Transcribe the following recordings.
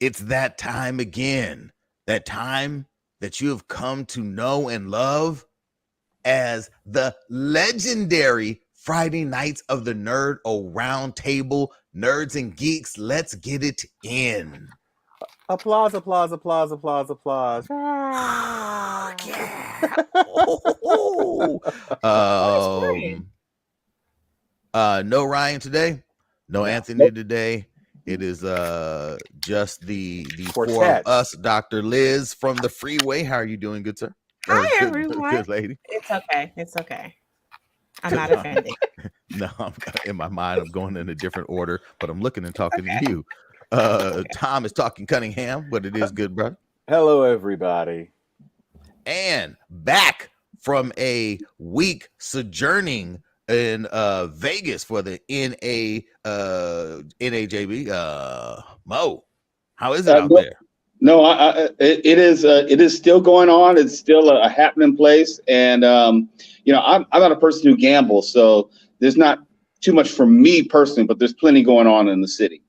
It's that time again. That time that you have come to know and love as the legendary Friday nights of the Nerd-O-Round Table. Nerds and geeks, let's get it in. Applause, applause, applause, applause, applause. Oh, yeah. No Ryan today. No Anthony today. It is just the four of us. Dr. Liz from the freeway. How are you doing, good sir? Hi, everyone. Good lady. It's okay. It's okay. I'm not offended. No, I'm in my mind. I'm going in a different order, but I'm looking and talking to you. Tom is talking Cunningham, but it is good, brother. Hello, everybody. And back from a week sojourning in Vegas for the NAJB. Mo, how is it out there? No, it is still going on. It's still a happening place, and I'm not a person who gambles, so there's not too much for me personally, but there's plenty going on in the city.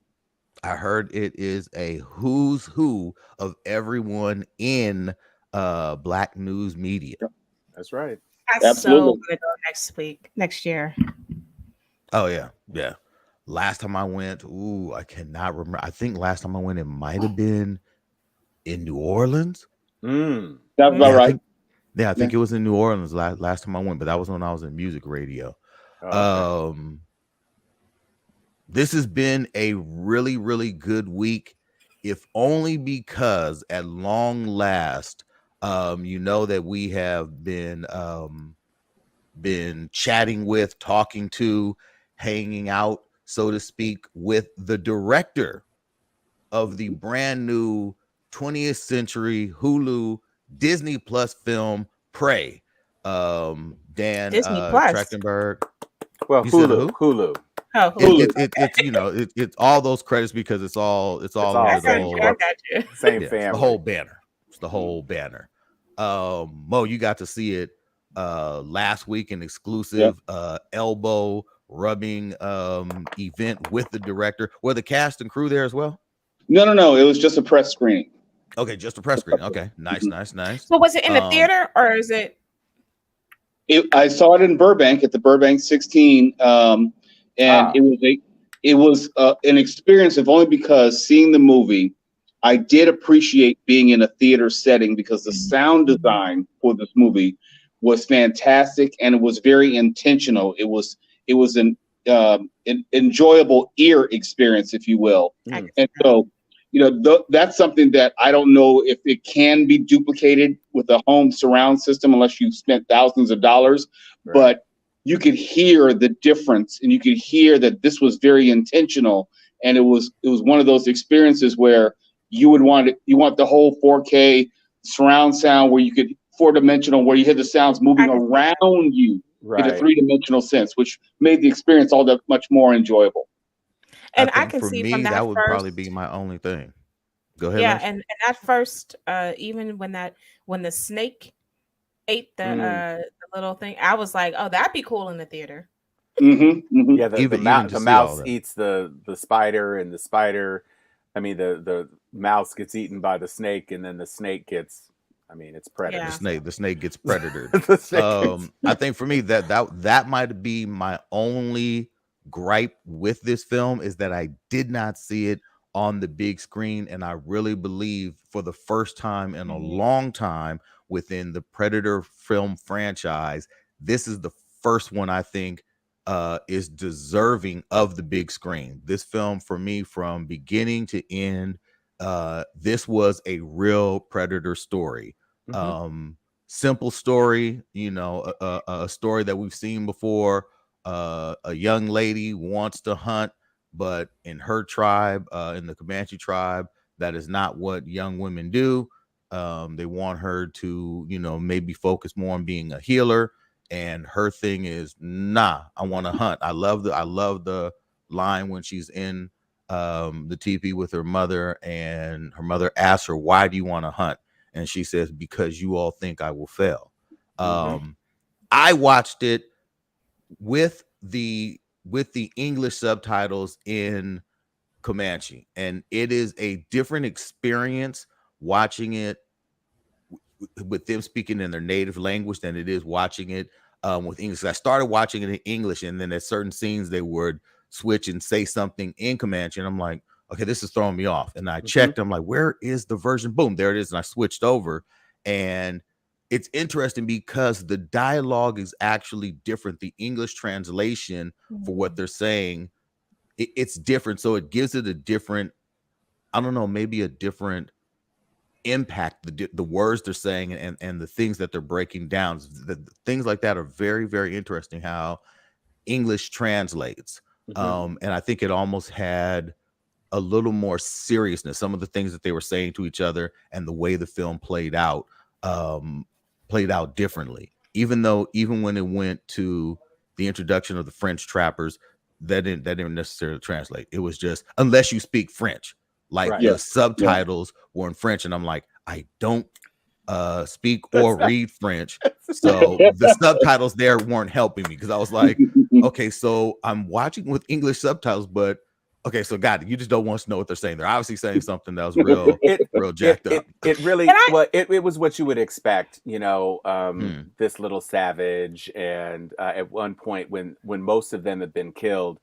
I heard it is a who's who of everyone in Black news media. That's right. I'm so gonna go next year. Oh yeah. Last time I went, I cannot remember. I think last time I went, it might have been in New Orleans. That's about right. I think it was in New Orleans last time I went, but that was when I was in music radio. Okay. This has been a really, really good week, if only because at long last, that we have been chatting with, talking to, hanging out, so to speak, with the director of the brand new 20th century Hulu Disney Plus film Prey. Dan Trachtenberg. Well, Hulu. Oh, Hulu. It's all those credits because it's all under the whole same family. The whole banner. It's the whole banner. Mo, you got to see it last week, an exclusive elbow rubbing event with the director. Were the cast and crew there as well? No. It was just a press screening. Okay, just a press screening. Okay, nice. So was it in the theater or is it? I saw it in Burbank at the Burbank 16, and it was an experience, if only because seeing the movie, I did appreciate being in a theater setting because the sound design for this movie was fantastic and it was very intentional. It was an enjoyable ear experience, if you will. And so, that's something that I don't know if it can be duplicated with a home surround system unless you've spent thousands of dollars. Right. But you could hear the difference, and you could hear that this was very intentional. And it was one of those experiences where you want the whole 4K surround sound where you could 4-dimensional, where you hear the sounds moving around you in a 3-dimensional sense, which made the experience all that much more enjoyable. And I can see from that would probably be my only thing. Go ahead. Yeah, and at first, even when the snake ate the little thing, I was like, "Oh, that'd be cool in the theater." Yeah, the mouse eats the spider, and the spider. I mean, the mouse gets eaten by the snake, and then the snake gets. I mean, it's predator. Yeah. The snake gets predator. I think for me that might be my only gripe with this film, is that I did not see it on the big screen, and I really believe for the first time in a long time within the Predator film franchise, this is the first one I think is deserving of the big screen. This film, for me, from beginning to end, this was a real Predator story. Simple story, a story that we've seen before. A young lady wants to hunt, but in her tribe, in the Comanche tribe, that is not what young women do. They want her to, maybe focus more on being a healer. And her thing is, nah, I want to hunt. I love the line when she's in the teepee with her mother, and her mother asks her, "Why do you want to hunt?" And she says, "Because you all think I will fail." I watched it with the English subtitles in Comanche, and it is a different experience watching it with them speaking in their native language than it is watching it with English. I started watching it in English, and then at certain scenes they would switch and say something in Comanche, and I'm like, okay, this is throwing me off. And I checked, I'm like, where is the version? Boom, there it is. And I switched over, and it's interesting because the dialogue is actually different. The English translation for what they're saying, it's different. So it gives it a different, I don't know, maybe a different impact. The words they're saying and the things that they're breaking down, the things like that are very, very interesting how English translates. And I think it almost had a little more seriousness. Some of the things that they were saying to each other and the way the film played out differently. Even when it went to the introduction of the French trappers, that didn't necessarily translate. It was just, unless you speak French, like the subtitles were in French, and I'm like, I don't speak or read French, so the subtitles there weren't helping me, because I was like, okay, so I'm watching with English subtitles, but okay, so got it. You just don't want to know what they're saying. They're obviously saying something that was real jacked up. It really, it was what you would expect, this little savage. And at one point when most of them have been killed,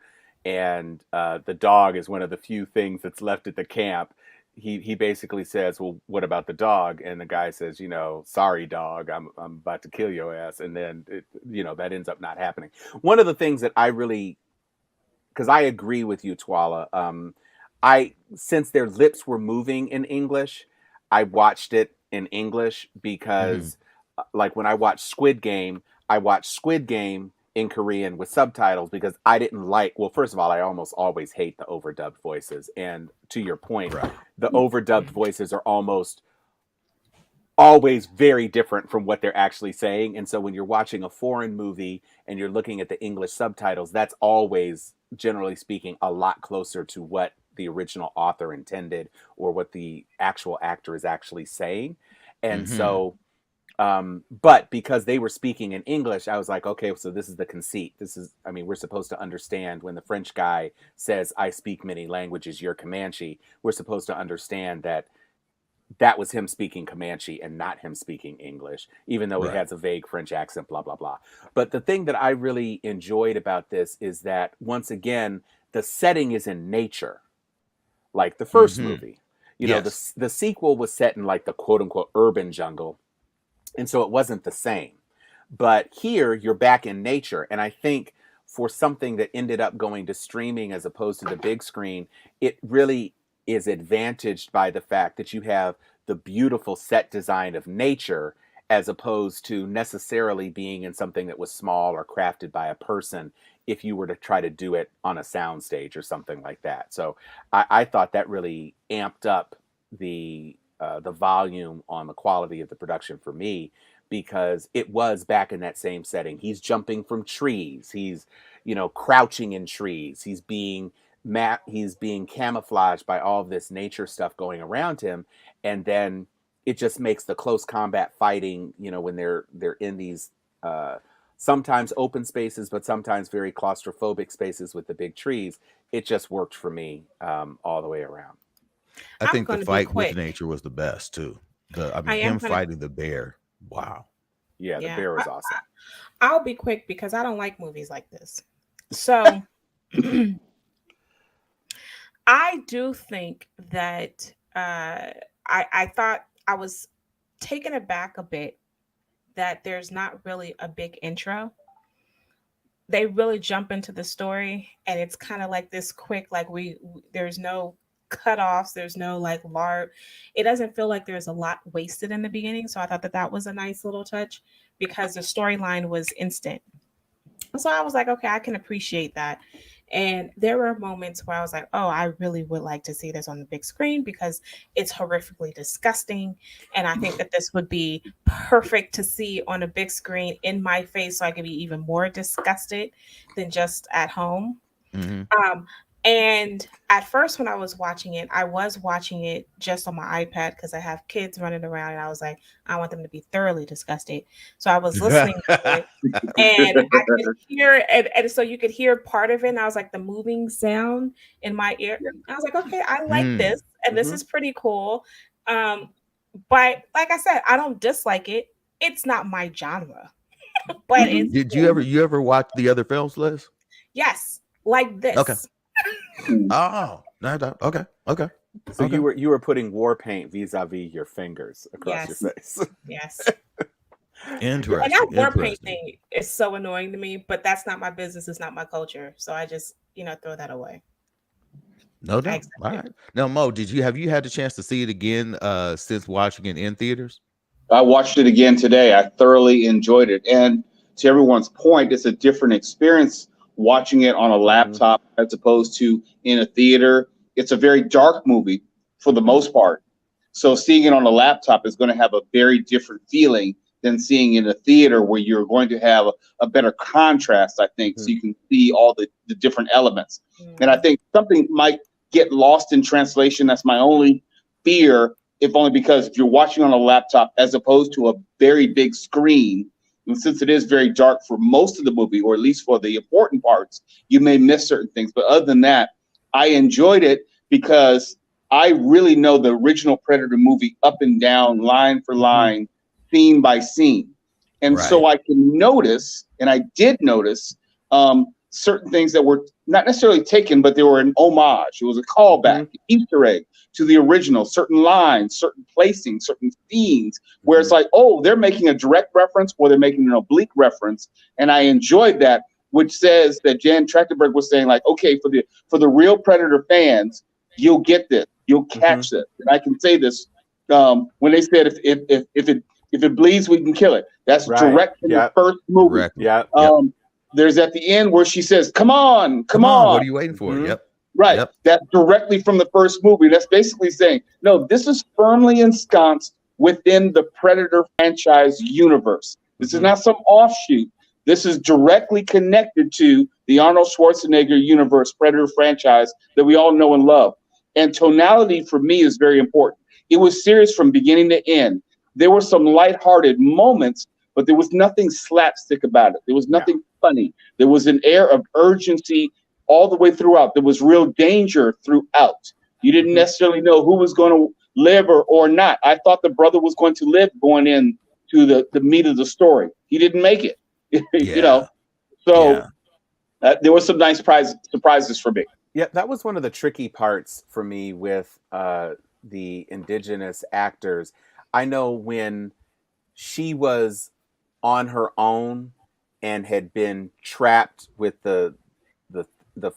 and the dog is one of the few things that's left at the camp, he basically says, well, what about the dog? And the guy says, sorry, dog, I'm about to kill your ass. And then, that ends up not happening. One of the things that I really, because I agree with you, Twala. Since their lips were moving in English, I watched it in English because, like when I watched Squid Game in Korean with subtitles, because I didn't like. Well, first of all, I almost always hate the overdubbed voices, and to your point, the overdubbed voices are almost always very different from what they're actually saying. And so when you're watching a foreign movie and you're looking at the English subtitles, that's always, generally speaking, a lot closer to what the original author intended or what the actual actor is actually saying. And so, but because they were speaking in English, I was like, okay, so this is the conceit. We're supposed to understand when the French guy says, I speak many languages, you're Comanche. We're supposed to understand that was him speaking Comanche and not him speaking English, even though he has a vague French accent, blah, blah, blah. But the thing that I really enjoyed about this is that, once again, the setting is in nature, like the first movie. The sequel was set in like the quote unquote urban jungle. And so it wasn't the same. But here you're back in nature. And I think for something that ended up going to streaming as opposed to the big screen, it really is advantaged by the fact that you have the beautiful set design of nature, as opposed to necessarily being in something that was small or crafted by a person if you were to try to do it on a soundstage or something like that. So I thought that really amped up the volume on the quality of the production for me, because it was back in that same setting. He's jumping from trees. He's, crouching in trees. He's being camouflaged by all of this nature stuff going around him. And then it just makes the close combat fighting, when they're in these sometimes open spaces, but sometimes very claustrophobic spaces with the big trees. It just worked for me all the way around. I think the fight with nature was the best too. Him fighting the bear. Wow. Yeah, the bear was awesome. I'll be quick because I don't like movies like this. So I do think that I thought I was taken aback a bit that there's not really a big intro. They really jump into the story, and it's kind of like this quick, like there's no cutoffs, there's no like LARP. It doesn't feel like there's a lot wasted in the beginning. So I thought that was a nice little touch, because the storyline was instant. So I was like, okay, I can appreciate that. And there were moments where I was like, oh, I really would like to see this on the big screen, because it's horrifically disgusting. And I think that this would be perfect to see on a big screen in my face, so I could be even more disgusted than just at home. And at first, when I was watching it just on my iPad because I have kids running around, and I was like, I want them to be thoroughly disgusted. So I was listening to it, and I could hear, and so you could hear part of it. And I was like, the moving sound in my ear. I was like, okay, I like this, and this is pretty cool. But like I said, I don't dislike it. It's not my genre, but it's Did you ever watch the other films, Liz? yes, like this. Okay. Oh, no, okay. So you were putting war paint vis-a-vis your fingers across your face. Yes. Interesting. And that war paint thing is so annoying to me, but that's not my business. It's not my culture. So I just, throw that away. No doubt. All right. Now, Mo, have you had the chance to see it again since watching it in theaters? I watched it again today. I thoroughly enjoyed it. And to everyone's point, it's a different experience watching it on a laptop as opposed to in a theater. It's a very dark movie for the most part. So seeing it on a laptop is going to have a very different feeling than seeing it in a theater where you're going to have a better contrast, I think, so you can see all the different elements. And I think something might get lost in translation. That's my only fear, if only because if you're watching on a laptop as opposed to a very big screen, and since it is very dark for most of the movie, or at least for the important parts, you may miss certain things. But other than that, I enjoyed it because I really know the original Predator movie up and down, line for line, scene by scene. And so I can notice, and I did notice, certain things that were not necessarily taken, but they were an homage. It was a callback, Easter egg to the original, certain lines, certain placing, certain scenes, where it's like, oh, they're making a direct reference or they're making an oblique reference. And I enjoyed that, which says that Jan Trachtenberg was saying, like, okay, for the real Predator fans, you'll get this, you'll catch this. And I can say this when they said if it bleeds, we can kill it. That's direct from the first movie. There's at the end where she says, come on. What are you waiting for? That's directly from the first movie. That's basically saying, no, this is firmly ensconced within the Predator franchise universe. This is not some offshoot. This is directly connected to the Arnold Schwarzenegger universe, Predator franchise that we all know and love. And tonality for me is very important. It was serious from beginning to end. There were some lighthearted moments, but there was nothing slapstick about it. There was nothing funny. There was an air of urgency all the way throughout. There was real danger throughout. You didn't necessarily know who was going to live or not. I thought the brother was going to live going into the meat of the story. He didn't make it. So there were some nice surprises for me. Yeah, that was one of the tricky parts for me with the indigenous actors. I know when she was on her own and had been trapped with the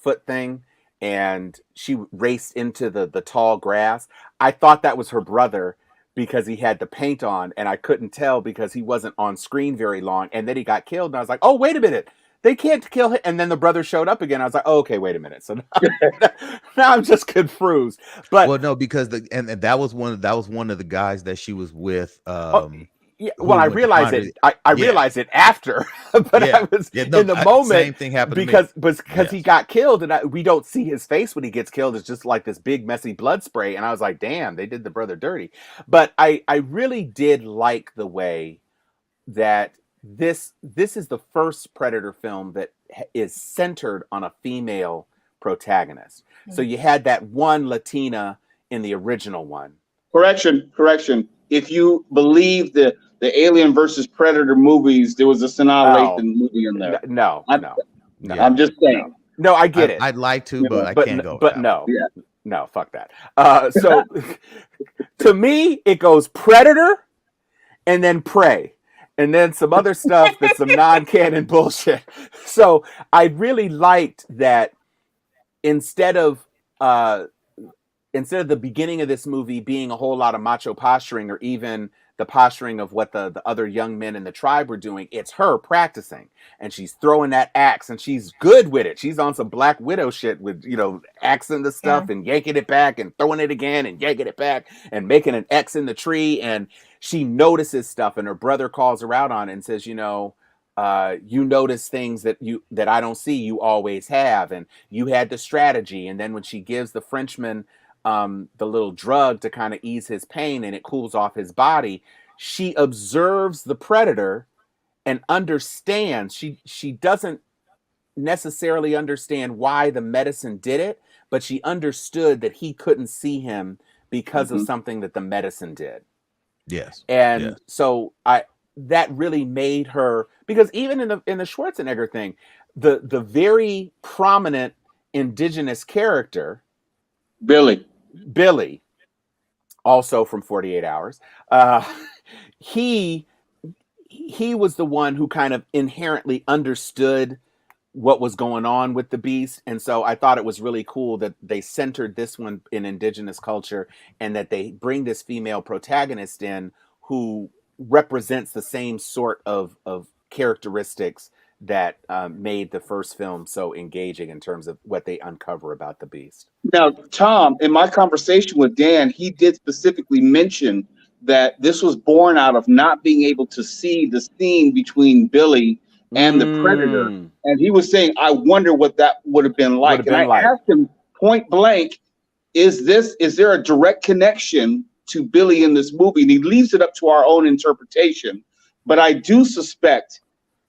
foot thing, and she raced into the tall grass, I thought that was her brother because he had the paint on, and I couldn't tell because he wasn't on screen very long, and then he got killed, and I was like, oh, wait a minute, they can't kill him. And then the brother showed up again. I was like, oh, okay, wait a minute. So now I'm just confused. But well, no, because that was one of the guys that she was with. Well, I realized it. I realized it after, but I was in the moment. Same thing happened because he got killed, and we don't see his face when he gets killed. It's just like this big messy blood spray, and I was like, "Damn, they did the brother dirty." But I really did like the way that this is the first Predator film that is centered on a female protagonist. So you had that one Latina in the original one. Correction. If you believe the Alien versus Predator movies, there was a Sanaa Lathan movie in there. No. I'm just saying. No, I get it. I'd like to, but I can't go. But no. No, fuck that. So to me, it goes Predator and then Prey. And then some other stuff that's some non-canon bullshit. So I really liked that instead of the beginning of this movie being a whole lot of macho posturing, or even the posturing of what the other young men in the tribe were doing, it's her practicing, and she's throwing that axe, and she's good with it. She's on some Black Widow shit with, axing the stuff and yanking it back and throwing it again and yanking it back and making an X in the tree. And she notices stuff, and her brother calls her out on it and says, you notice things that I don't see, you always have, and you had the strategy. And then when she gives the Frenchman the little drug to kind of ease his pain and it cools off his body, she observes the predator and understands. She doesn't necessarily understand why the medicine did it, but she understood that he couldn't see him because of something that the medicine did. Yes. And so that really made her, because even in the Schwarzenegger thing, the very prominent indigenous character, Billy, also from 48 Hours, he was the one who kind of inherently understood what was going on with the beast. And so I thought it was really cool that they centered this one in indigenous culture, and that they bring this female protagonist in who represents the same sort of characteristics that made the first film so engaging in terms of what they uncover about the beast. Now, Tom, in my conversation with Dan, he did specifically mention that this was born out of not being able to see the scene between Billy and the predator. And he was saying, I wonder what that would have been like. And I asked him point blank, is there a direct connection to Billy in this movie? And he leaves it up to our own interpretation. But I do suspect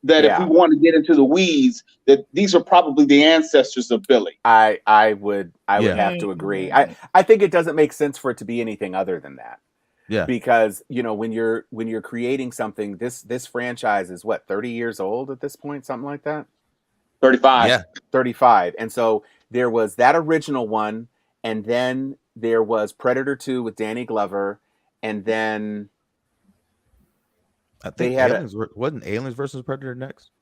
that if we want to get into the weeds, that these are probably the ancestors of Billy. I would have to agree. I think it doesn't make sense for it to be anything other than that. Yeah. Because, when you're creating something, this franchise is what, 30 years old at this point, something like that? 35. Yeah. 35. And so there was that original one, and then there was Predator 2 with Danny Glover, and then I think wasn't Aliens versus Predator next?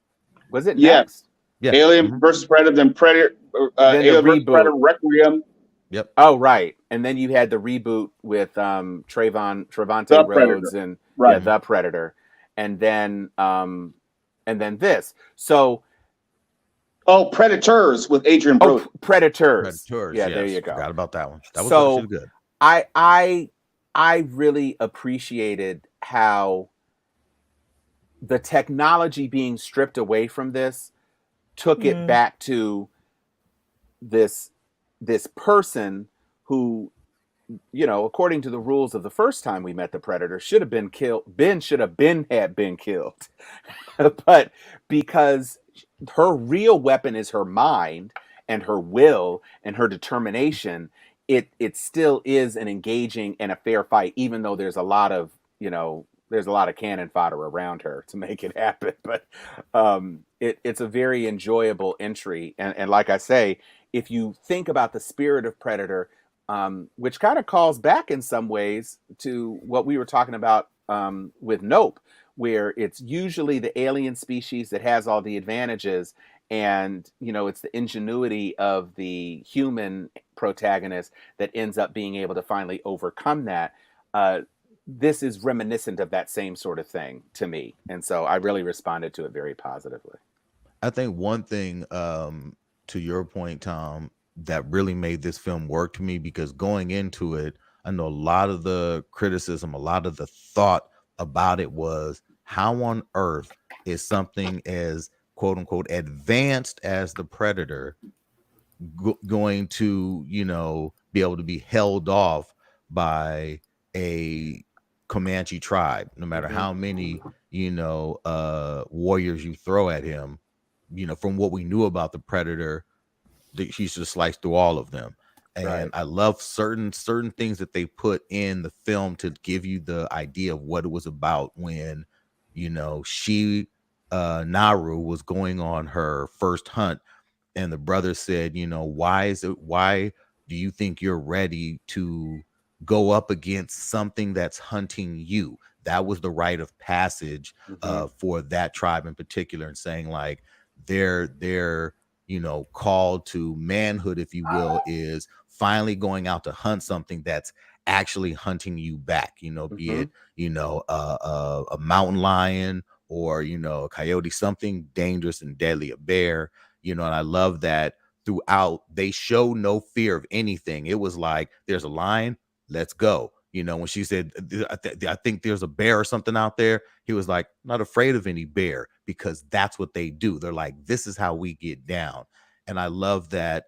Was it next? Yeah. Alien versus Predator, then Predator, Alien versus Predator Requiem. Yep. Oh, right. And then you had the reboot with Trevante Rhodes and The Predator. And then this. So Predators with Adrian Brody. Predators. Yeah, there you go. Forgot about that one. That was actually good. I really appreciated how the technology being stripped away from this took it back to this person who, according to the rules of the first time we met the Predator, should have been killed. Ben should have been killed. But because her real weapon is her mind and her will and her determination, it still is an engaging and a fair fight, even though there's a lot of cannon fodder around her to make it happen. But it's a very enjoyable entry. And like I say, if you think about the spirit of Predator, which kind of calls back in some ways to what we were talking about with Nope, where it's usually the alien species that has all the advantages, and it's the ingenuity of the human protagonist that ends up being able to finally overcome that. This is reminiscent of that same sort of thing to me, and so I really responded to it very positively. I think one thing, to your point, Tom, that really made this film work to me, because going into it, I know a lot of the criticism, a lot of the thought about it was, how on earth is something as quote unquote advanced as the Predator going to, be able to be held off by a Comanche tribe, no matter how many, warriors you throw at him. From what we knew about the Predator, he's just sliced through all of them. And I love certain things that they put in the film to give you the idea of what it was about when, Naru was going on her first hunt, and the brother said, why do you think you're ready to go up against something that's hunting you? That was the rite of passage for that tribe in particular, and saying like they're called to manhood, if you will, is finally going out to hunt something that's actually hunting you back, be it a mountain lion or a coyote, something dangerous and deadly, a bear, and I love that throughout they show no fear of anything. It was like, there's a lion, let's go. You know, when she said, I think there's a bear or something out there. He was like, not afraid of any bear, because that's what they do. They're like, this is how we get down. And I love that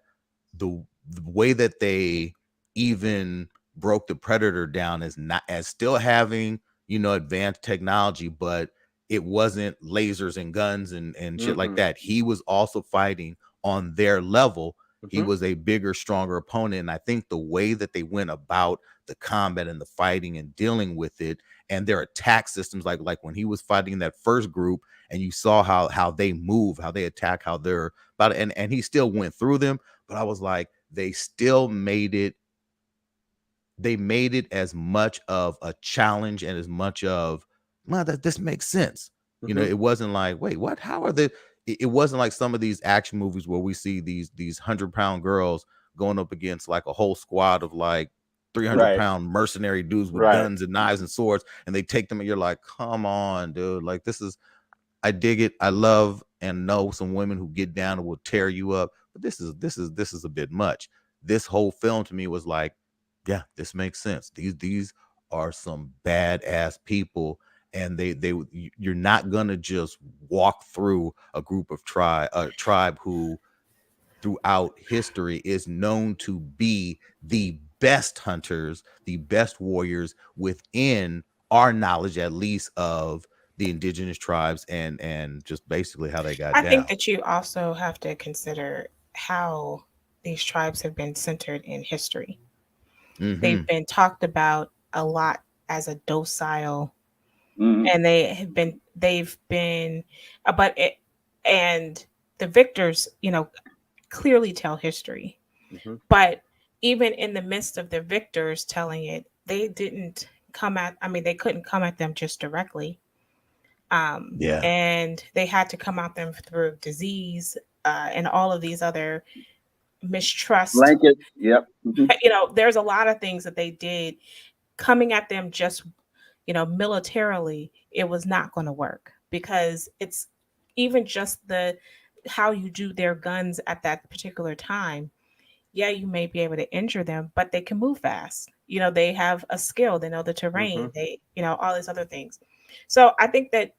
the way that they even broke the Predator down as not as still having, you know, advanced technology, but it wasn't lasers and guns and shit like that. He was also fighting on their level. He was a bigger, stronger opponent. And I think the way that they went about the combat and the fighting and dealing with it, and their attack systems, like when he was fighting that first group, and you saw how they move, how they attack, how they're about it, and he still went through them. But I was like, they still made it. They made it as much of a challenge and as much of, well, that this makes sense. You know, it wasn't like, wait, what? How are they? It wasn't like some of these action movies where we see these 100-pound girls going up against like a whole squad of like 300-pound mercenary dudes with guns and knives and swords, and they take them, and you're like, come on, dude. Like, this is, I dig it. I love and know some women who get down and will tear you up, but this is a bit much. This whole film to me was like, yeah, this makes sense. These are some badass people, and you're not gonna just walk through a group of tribe who throughout history is known to be the best hunters, the best warriors within our knowledge, at least, of the indigenous tribes and just basically how they got down. I think that you also have to consider how these tribes have been centered in history. They've been talked about a lot as a docile, and they've been, and the victors, you know, clearly tell history. But even in the midst of the victors telling it, they didn't they couldn't come at them just directly. And they had to come at them through disease, and all of these other mistrust. Blanket. Yep. You know, there's a lot of things that they did coming at them just, you know, militarily. It was not going to work, because it's even just how you do their guns at that particular time. Yeah, you may be able to injure them, but they can move fast. You know, they have a skill, they know the terrain, they, you know, all these other things. So I think that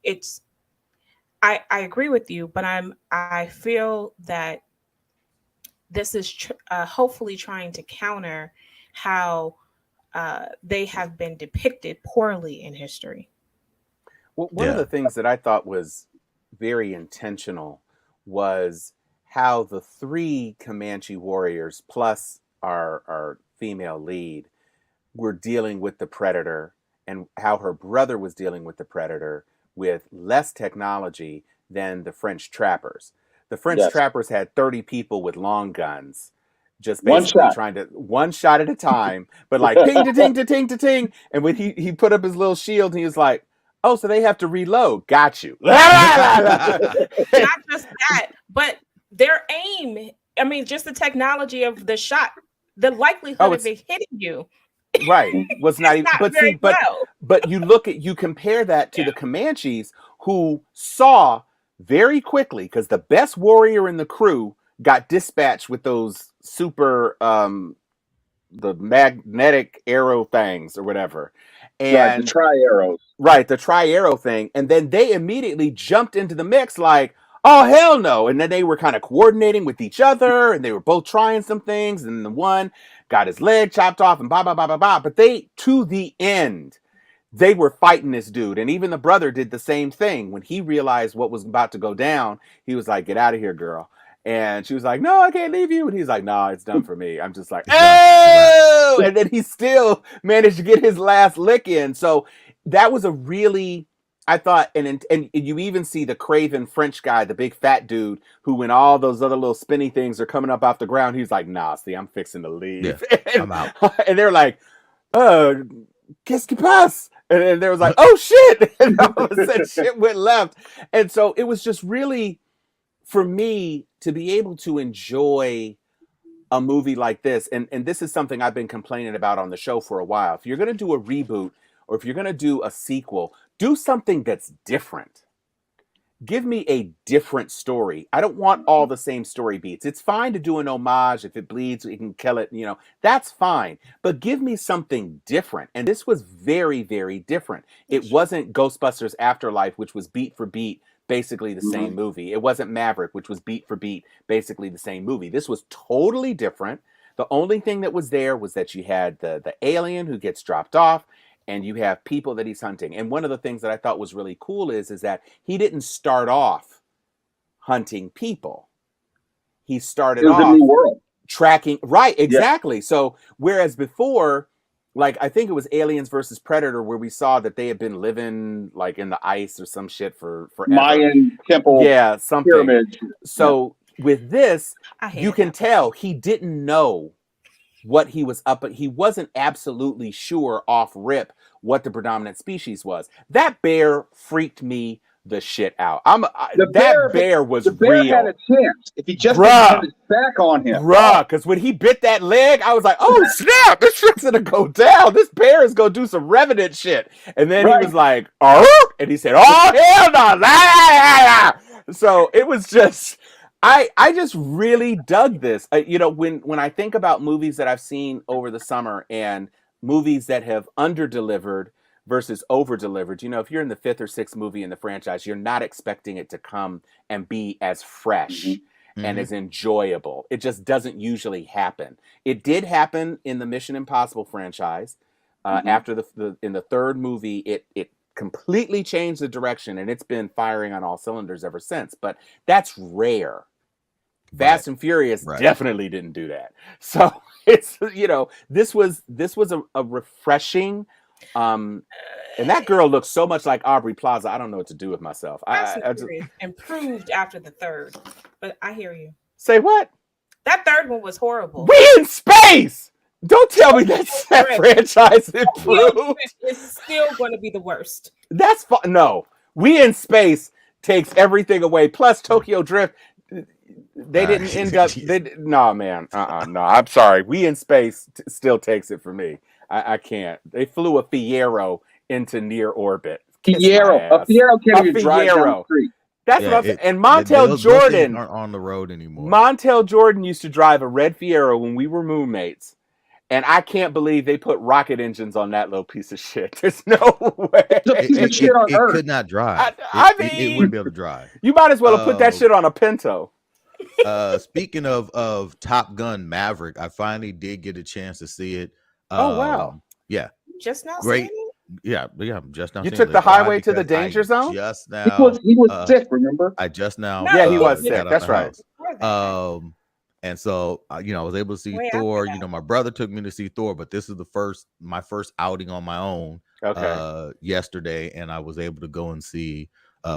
I agree with you, but I feel that this is hopefully trying to counter how they have been depicted poorly in history. Well, one of the things that I thought was very intentional was how the 3 Comanche warriors plus our female lead were dealing with the Predator, and how her brother was dealing with the Predator with less technology than the French trappers. The French trappers had 30 people with long guns, just basically trying to one shot at a time, but like ting to ting to ting to ting. And when he put up his little shield, he was like, "Oh, so they have to reload. Got you." Not just that, but their aim. I mean, just the technology of the shot, the likelihood of it hitting you. Right. Was not even, but you compare that to the Comanches, who saw very quickly, because the best warrior in the crew got dispatched with those super the magnetic arrow things or whatever, and the tri-arrows, the tri-arrow thing, and then they immediately jumped into the mix like, oh hell no, and then they were kind of coordinating with each other, and they were both trying some things, and the one got his leg chopped off and blah blah blah blah blah, but they, to the end, they were fighting this dude. And even the brother did the same thing. When he realized what was about to go down, he was like, "Get out of here, girl." And she was like, "No, I can't leave you." And he's like, "No, it's done for me." I'm just like, "Oh!" And then he still managed to get his last lick in. So that was a really, I thought, and you even see the craven French guy, the big fat dude, who, when all those other little spinny things are coming up off the ground, he's like, "Nah, see, I'm fixing to leave." Yeah, I'm out. And they're like, "Qu'est-ce qui passe?" And then there was like, "Oh shit!" And all of a sudden, shit went left. And so it was just really, for me, to be able to enjoy a movie like this, and this is something I've been complaining about on the show for a while. If you're going to do a reboot, or if you're going to do a sequel, do something that's different. give me a different story. I don't want all the same story beats. It's fine to do an homage. If it bleeds, we can kill it. That's fine. But give me something different. And this was very, very different. It wasn't Ghostbusters Afterlife, which was beat for beat, basically the same movie. It wasn't Maverick, which was beat for beat, basically the same movie. This was totally different. The only thing that was there was that you had the alien who gets dropped off, and you have people that he's hunting. And one of the things that I thought was really cool is that he didn't start off hunting people. He started off a new world. Tracking. Right, exactly. Yeah. So whereas before, like I think it was Aliens versus Predator, where we saw that they had been living like in the ice or some shit for forever. Mayan temple. Yeah, something. Pyramids. So with this, you can tell he didn't know what he was up, but he wasn't absolutely sure off rip what the predominant species was. That bear freaked me the shit out. That bear was the bear real. had a chance if he just turned his back on him. Because when he bit that leg, I was like, oh snap, this shit's gonna go down. This bear is gonna do some Revenant shit. And then he was like, oh, and he said, oh hell no. So it was just I just really dug this. When I think about movies that I've seen over the summer and movies that have under-delivered versus over-delivered, if you're in the 5th or 6th movie in the franchise, you're not expecting it to come and be as fresh and as enjoyable. It just doesn't usually happen. It did happen in the Mission Impossible franchise. After in the 3rd movie, it completely changed the direction, and it's been firing on all cylinders ever since. But that's rare. Fast and Furious definitely didn't do that. So it's this was a refreshing, and that girl looks so much like Aubrey Plaza. I don't know what to do with myself. I just improved after the 3rd, but I hear you. Say what? That 3rd one was horrible. We in space. Don't tell me that franchise improved. It's still going to be the worst. That's fine. No, We in Space takes everything away. Plus Tokyo Drift. They didn't end up. No, man. No, I'm sorry. We in Space still takes it for me. I can't. They flew a Fiero into near orbit. A Fiero can't even drive down the street. That's what I'm saying. And Montel Jordan aren't on the road anymore. Montel Jordan used to drive a red Fiero when we were roommates. And I can't believe they put rocket engines on that little piece of shit. There's no way. It could not drive. It wouldn't be able to drive. You might as well have put that shit on a Pinto. Speaking of Top Gun Maverick, I finally did get a chance to see it. Oh wow! Yeah, just now. Great. Yeah, just now. You took the highway to the danger zone. Just now. He was sick. Remember? I just now. Yeah, he was sick. That's right. And so I was able to see Thor. My brother took me to see Thor, but this is my first outing on my own. Yesterday, and I was able to go and see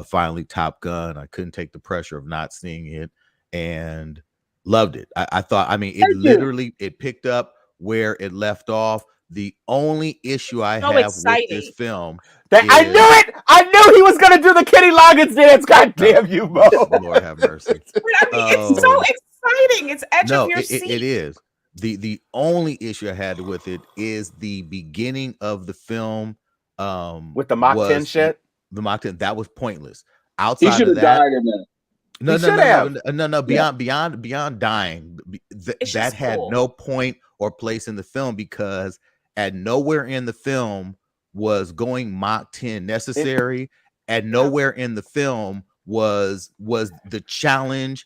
finally Top Gun. I couldn't take the pressure of not seeing it, and loved it. I thought, it picked up where it left off. The only issue I have with this film I knew it. I knew he was going to do the Kenny Loggins dance. God damn you, Mo. Lord have mercy. It's so exciting. It's edge of your seat. It is. The only issue I had with it is the beginning of the film. With the Mach 10 shit? The Mach 10, that was pointless. Outside he should have died in that. No. Beyond dying, that had no point or place in the film, because at nowhere in the film was going Mach 10 necessary. At nowhere in the film was the challenge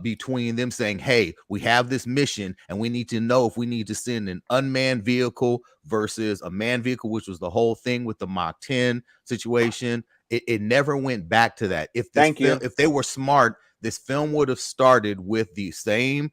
between them saying, hey, we have this mission and we need to know if we need to send an unmanned vehicle versus a manned vehicle, which was the whole thing with the Mach 10 situation. It never went back to that. If they were smart, this film would have started with the same,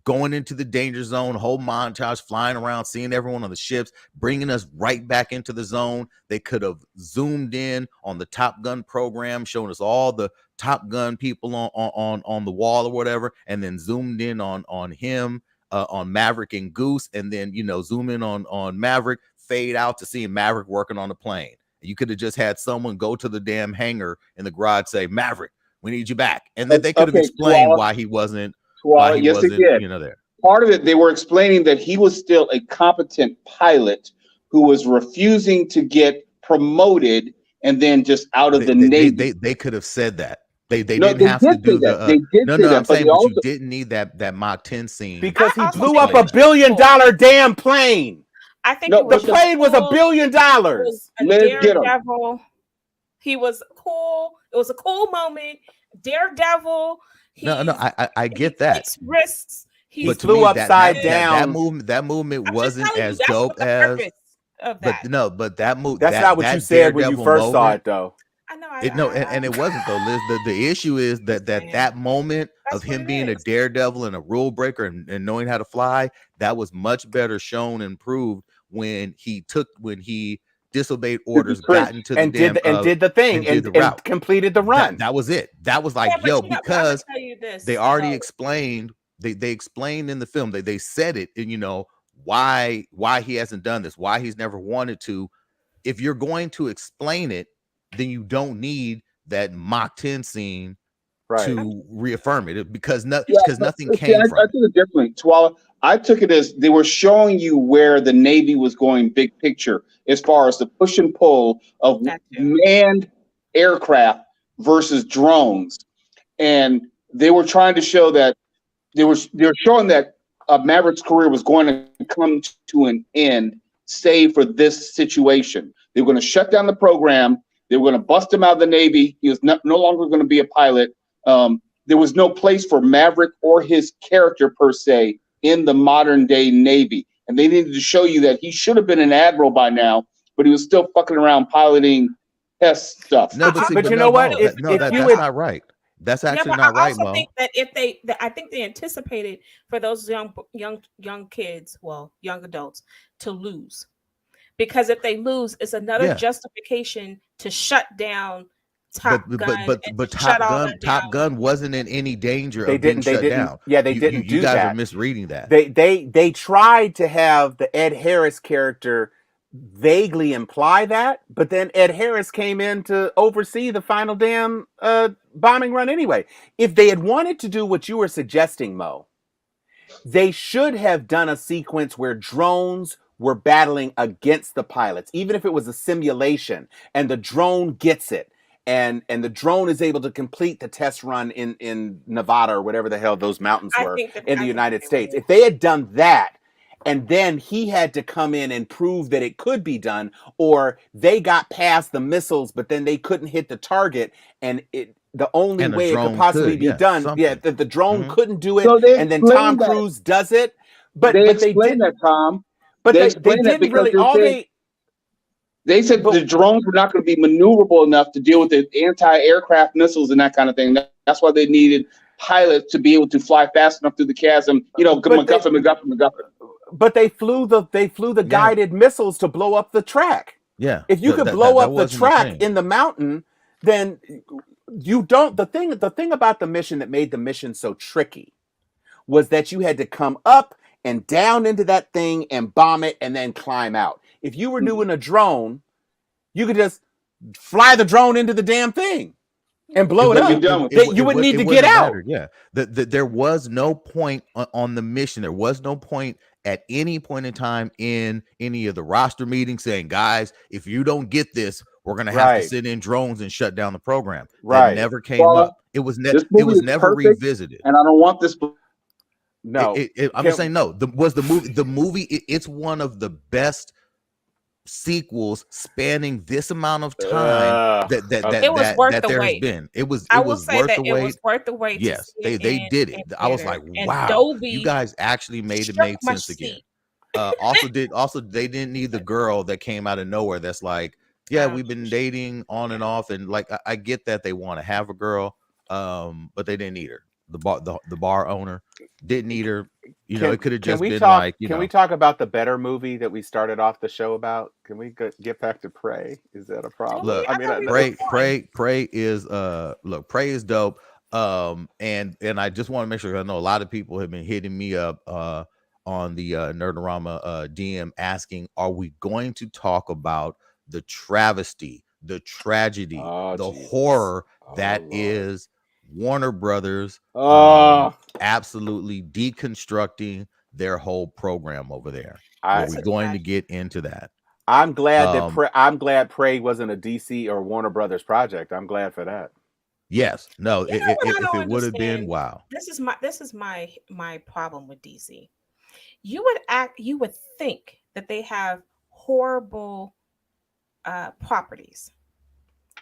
going into the danger zone, whole montage, flying around, seeing everyone on the ships, bringing us right back into the zone. They could have zoomed in on the Top Gun program, showing us all the Top Gun people on the wall or whatever, and then zoomed in on him, on Maverick and Goose, and then zoom in on Maverick, fade out to seeing Maverick working on the plane. You could have just had someone go to the damn hangar in the garage, say, Maverick, we need you back, and then they could have explained why he wasn't. Yes, they did. There. Part of it, they were explaining that he was still a competent pilot who was refusing to get promoted and then just out of the Navy. They could have said that. They No, didn't have to do the. They did no, say that, I'm but saying, they but you also didn't need that Mach 10 scene because he I also blew think up it a was $1 billion cool. damn plane. I think No, it The was but plane was $1 cool. billion. It was a Let's get 'em. daredevil. He was cool. It was a cool moment. Daredevil. No, I He get that. takes risks. He He's But to flew me, upside that down. movement I'm just wasn't telling you, as that's dope what the as. purpose of But that. no, but that move. That's not what you that said when you Daredevil first saw moment, it, though. I know. and it wasn't though, Liz. The issue is that moment of That's what him it being a is. daredevil and a rule breaker and knowing how to fly, that was much better shown and proved when he disobeyed orders, got into the And damn did the thing did the and route. completed the run. That was it. That was like, Yeah, but yo, you know, but I'm gonna because tell you this. they already though. explained. They explained in the film. They said it, and why he hasn't done this, why he's never wanted to. If you're going to explain it, then you don't need that Mach 10 scene to reaffirm it because nothing came from I took it differently. Twala, I took it as they were showing you where the Navy was going big picture as far as the push and pull of manned aircraft versus drones. And they were trying to show that they were showing that Maverick's career was going to come to an end, save for this situation. They were going to shut down the program. They were going to bust him out of the Navy. He was no longer going to be a pilot. There was no place for Maverick or his character per se in the modern day Navy. And they needed to show you that he should have been an admiral by now, but he was still fucking around piloting test stuff. No, but you know what? That's not right. That's actually not right, Mo. I think that I think they anticipated for those young kids, well, young adults, to lose. Because if they lose, it's another justification to shut down Top Gun. But Top Gun wasn't in any danger of being shut down. Yeah, they didn't do that. You guys are misreading that. They tried to have the Ed Harris character vaguely imply that, but then Ed Harris came in to oversee the final damn bombing run anyway. If they had wanted to do what you were suggesting, Mo, they should have done a sequence where drones were battling against the pilots, even if it was a simulation, and the drone gets it. And the drone is able to complete the test run in Nevada or whatever the hell those mountains were in the United States. If they had done that, and then he had to come in and prove that it could be done, or they got past the missiles, but then they couldn't hit the target, and the only way it could possibly be done, the drone couldn't do it, and then Tom Cruise does it. But they explained that, Tom. But they didn't really. They said the drones were not going to be maneuverable enough to deal with the anti-aircraft missiles and that kind of thing. That's why they needed pilots to be able to fly fast enough through the chasm. MacGuffin. But they flew the guided missiles to blow up the track. Yeah. If you could blow up the track in the mountain, then you don't. The thing about the mission that made the mission so tricky was that you had to come up and down into that thing and bomb it and then climb out. If you were doing a drone, you could just fly the drone into the damn thing and blow it up. You wouldn't need to get out. Yeah. There was no point on the mission. There was no point at any point in time in any of the roster meetings saying, guys, if you don't get this, we're going to have to send in drones and shut down the program. That never came up. It was never revisited. And I don't want this. No, I'm just saying no. The movie. It's one of the best sequels spanning this amount of time it was worth the wait. Been. It was worth the wait. Yes, they did it. I was like, wow, you guys actually made it make sense again. Also, they didn't need the girl that came out of nowhere. That's like, we've been dating on and off, and like I get that they want to have a girl, but they didn't need her. The bar owner didn't need her. It could have just been like. Can we talk about the better movie that we started off the show about? Can we get back to Prey? Is that a problem? Look, Prey is Prey is dope. And I just want to make sure, I know a lot of people have been hitting me up on the Nerd-O-Rama DM asking, are we going to talk about the travesty, the tragedy, horror that is Warner Brothers absolutely deconstructing their whole program over there? Are we going to get into that? I'm glad Um, I'm glad Prey wasn't a DC or Warner Brothers project. I'm glad for that. yes, no, You know what I if don't it would have been, understand? wow. This is my problem with DC. You would think that they have horrible properties.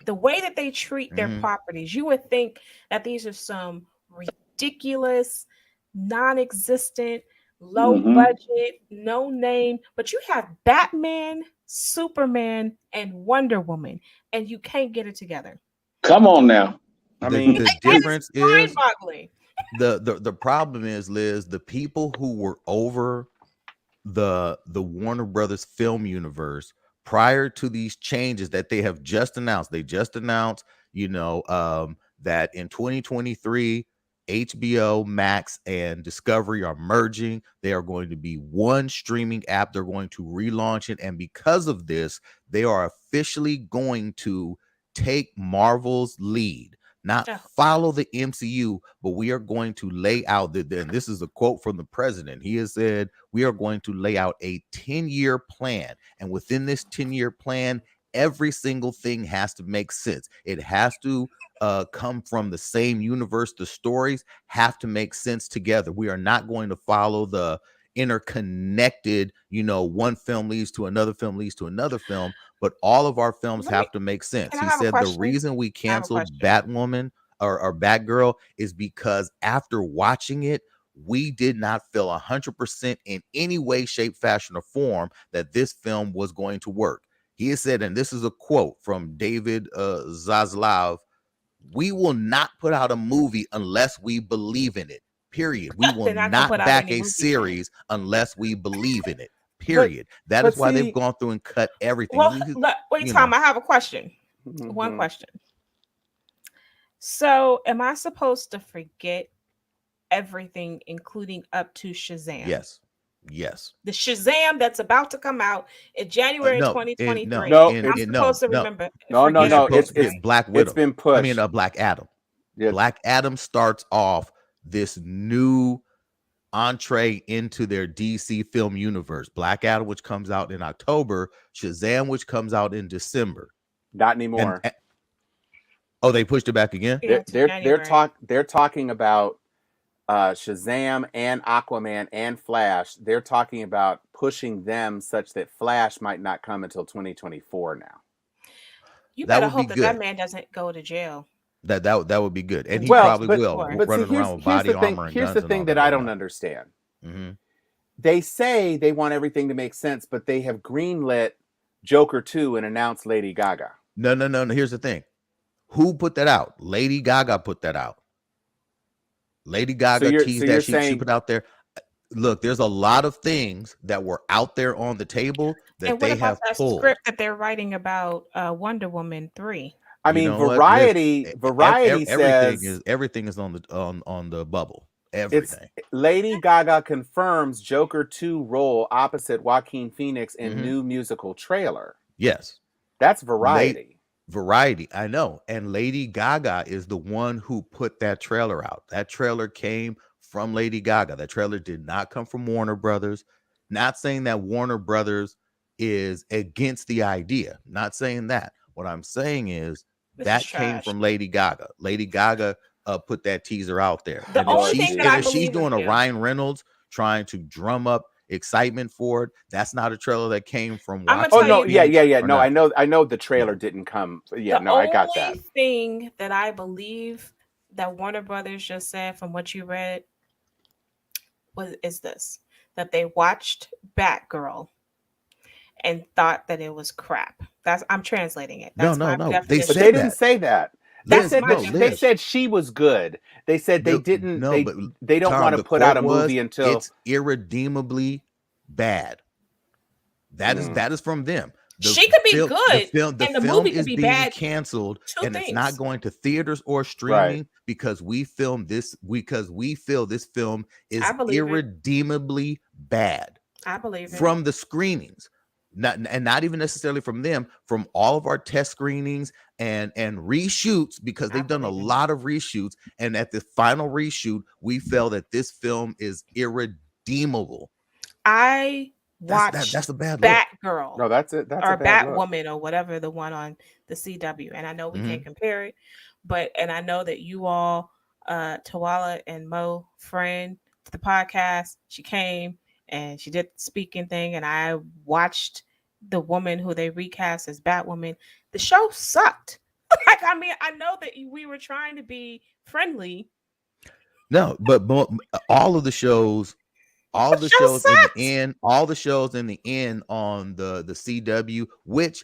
The way that they treat their Mhm. properties, you would think that these are some ridiculous, non-existent, low Hmm. budget, no name, but you have Batman, Superman, and Wonder Woman, and you can't get it together. Come on now. I The mean, the That is difference is mind-boggling. the problem is, Liz, the people who were over the Warner Brothers film universe prior to these changes that they have just announced. They just announced, that in 2023, HBO Max and Discovery are merging. They are going to be one streaming app. They're going to relaunch it. And because of this, they are officially going to take Marvel's lead, not Oh, follow the MCU, but we are going to lay out and this is a quote from the president. He has said, we are going to lay out a 10-year plan. And within this 10-year plan, every single thing has to make sense. It has to come from the same universe. The stories have to make sense together. We are not going to follow the interconnected, one film leads to another film leads to another film, but all of our films let me. have to make sense. Can I He have a said the question? reason we I have a canceled question. Batwoman or Batgirl is because after watching it, we did not feel 100% in any way, shape, fashion, or form that this film was going to work. He has said, and this is a quote from David Zaslav, we will not put out a movie unless we believe in it. Period. We will They're not gonna put not out back any a movies then. series unless we believe in it. but Period. That but is why they've see, gone through and cut everything. Well, wait, You Tom. know, I have a question. One mhm. question. So, am I supposed to forget everything, including up to Shazam? yes, yes. The Shazam that's about to come out in January No, and no, 2023. No, and, I'm it's and no, supposed to no. remember, no, You're forget no. supposed It's to it's get everything. Black it's Widow. been I mean, pushed. Black Adam. Yeah, Black Adam starts off this new entree into their DC film universe. Black Adam, which comes out in October, Shazam, which comes out in December. not And anymore. oh, they pushed it back again? Yeah, to January. They're talking about Shazam and Aquaman and Flash. They're talking about pushing them such that Flash might not come until 2024 now. You That better would be hope that that good. man doesn't go to jail That would be good. And in he Well, probably but will, 2024. but see, running around with here's body the thing. armor and Here's the guns and all thing that that. I I don't know. understand. Mm-hmm. They say they want everything to make sense, but they have greenlit Joker 2 and announced Lady Gaga. No. Here's the thing. Who put that out? Lady Gaga put that out. Lady Gaga So teased you're that she saying, put out there. Look, there's a lot of things that were out there on the table that And what they about have that pulled. script that they're writing about Wonder Woman 3? I You mean, know what? Liz, Variety says everything is on the bubble. it's Everything. Lady Gaga confirms Joker 2 role opposite Joaquin Phoenix in Mhm. new musical trailer. Yes. That's Variety. Variety, I know. And Lady Gaga is the one who put that trailer out. That trailer came from Lady Gaga. That trailer did not come from Warner Brothers. Not saying that Warner Brothers is against the idea. Not saying that. What I'm saying is This is that came trash. from Lady Gaga. Lady Gaga put that teaser out there. The And only Lord thing that if I Jesus. she's believe in doing a you. Ryan Reynolds trying to drum up excitement for it, that's not a trailer that came from I'ma Joaquin Oh tell no, you yeah. Phoenix or No, nothing. I know the trailer Yeah. didn't come. Yeah, The no, I got that. only thing that I believe that Warner Brothers just said from what you read is this: that they watched Batgirl and thought that it was crap. I'm translating it. No, That's my no. They definition. But said they didn't that. say that. That's my They definition. said she was good. They said they didn't. No, but They don't Tom, want to the put out quote a was, movie until it's irredeemably bad. That is from them. She could be good, the and the film movie could is be being bad. canceled, Two and it's not things. going to theaters or right. streaming because we filmed this because we feel this film is I believe it. irredeemably bad I believe it. from the screenings. Not even necessarily from them, from all of our test screenings and reshoots, because they've done a believe it. lot of reshoots, and at the final reshoot we felt that this film is irredeemable. I watch that's a bad look. Batgirl. No, that's it. That's or a bad look. Batwoman or whatever, the one on the CW. And I know we can't compare it, and I know that you all, Tawala and Mo, friend to the podcast, she came and she did the speaking thing, and I watched the woman who they recast as Batwoman. The show sucked. Like, I mean, I know that we were trying to be friendly. No, but all of the shows, all the shows in the end, all the shows in the end on the CW, which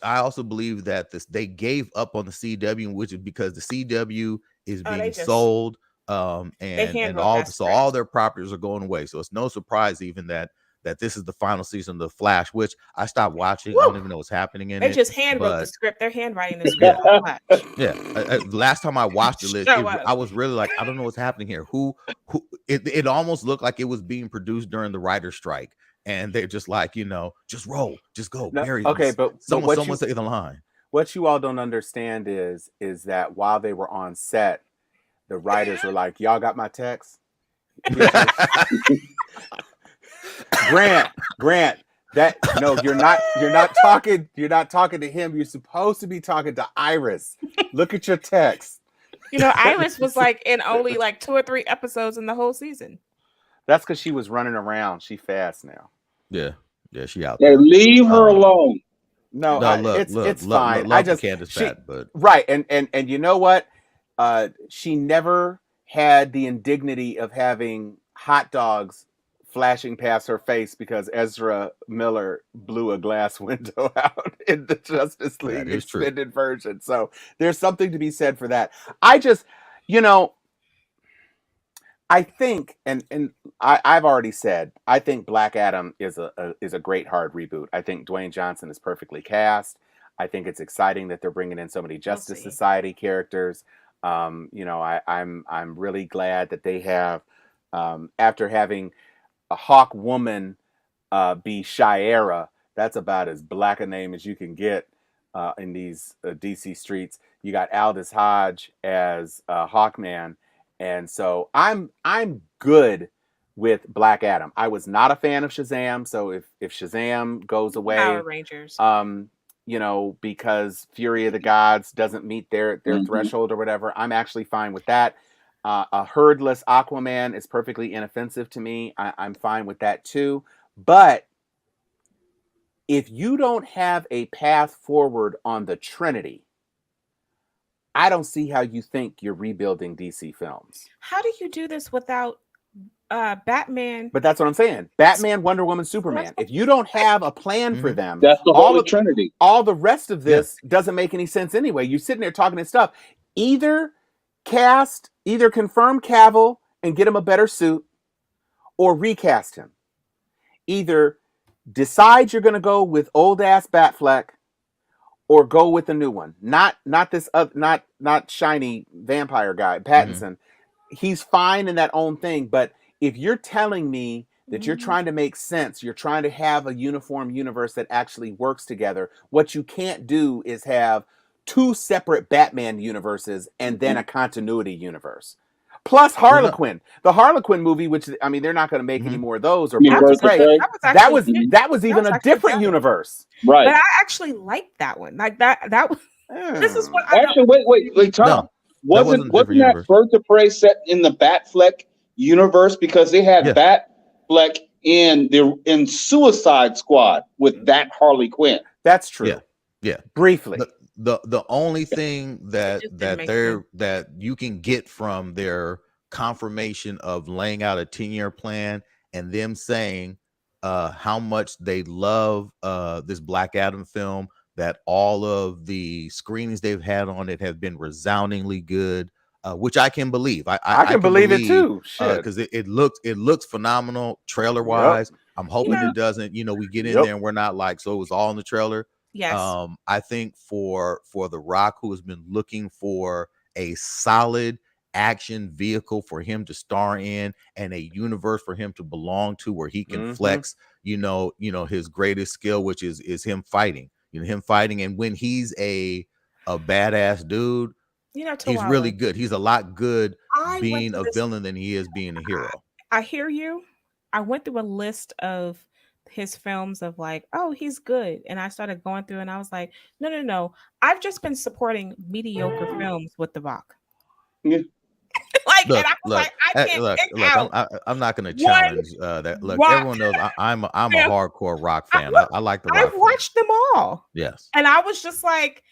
I also believe that they gave up on the CW, which is because the CW is being sold, and all their properties are going away. So it's no surprise even that this is the final season of The Flash, which I stopped watching. Woo! I don't even know what's happening in it. They just handwrote the script. They're handwriting the script. Yeah. Last time I watched it, I was really like, I don't know what's happening here. It almost looked like it was being produced during the writer's strike. And they're just like, just roll, just go. No, Barry, okay, but someone say the line. What you all don't understand is that while they were on set, the writers were like, "Y'all got my text." Grant, that no, you're not talking to him. You're supposed to be talking to Iris. Look at your text. Iris was like in only like 2 or 3 episodes in the whole season. That's because she was running around. She fast now. Yeah, she out there. Leave her alone. No, it's fine. I just but right, and you know what? She never had the indignity of having hot dogs flashing past her face because Ezra Miller blew a glass window out in the Justice League extended version. So there's something to be said for that. I just, I think, and I've already said, I think Black Adam is a great hard reboot. I think Dwayne Johnson is perfectly cast. I think it's exciting that they're bringing in so many Justice Society characters. I'm really glad that they have, after having a Hawk woman be Shiera, that's about as black a name as you can get in these DC streets. You got Aldous Hodge as Hawkman. And so I'm good with Black Adam. I was not a fan of Shazam, so if Shazam goes away, Power Rangers, because Fury of the Gods doesn't meet their threshold or whatever, I'm actually fine with that. A herdless Aquaman is perfectly inoffensive to me. I'm fine with that too. But if you don't have a path forward on the Trinity, I don't see how you think you're rebuilding DC films. How do you do this without Batman? But that's what I'm saying. Batman, Wonder Woman, Superman. If you don't have a plan for them, that's the whole Trinity. All the rest of this doesn't make any sense anyway. You're sitting there talking and stuff. Either confirm Cavill and get him a better suit, or recast him. Either decide you're going to go with old ass Batfleck, or go with the new one. Not this not shiny vampire guy, Pattinson. He's fine in that own thing, but if you're telling me that you're trying to make sense, you're trying to have a uniform universe that actually works together, what you can't do is have 2 separate Batman universes and then a continuity universe. Plus Harlequin. The Harlequin movie, which, I mean, they're not going to make any more of those. Or that was even a different universe. Right. But I actually liked that one. Like that was this is what actually wait, Tom. No, wasn't that Birds of Prey set in the Batfleck universe? Because they had Batfleck in Suicide Squad with that Harley Quinn. That's true. Yeah. Briefly. The only thing that you can get from their confirmation of laying out a 10-year plan and them saying how much they love this Black Adam film, that all of the screenings they've had on it have been resoundingly good, which I can believe. I can believe it too, because it looks phenomenal trailer wise. I'm hoping it doesn't. We get in there and we're not like, so it was all in the trailer. Yes. I think for The Rock, who has been looking for a solid action vehicle for him to star in and a universe for him to belong to where he can flex, his greatest skill, which is him fighting. And when he's a badass dude, he's really good. He's a lot good being a villain than he is being a hero. I hear you. I went through a list of his films of like, oh, he's good. And I started going through and I was like, no, no, no. I've just been supporting mediocre films with The Rock. Yeah. Like, and Look, I was like, I can't pick look. out I'm not going to one challenge that. Look, Rock everyone knows I'm a film. hardcore Rock I, fan. look, I like the Rock. I've watched them all. Yes. And I was just like,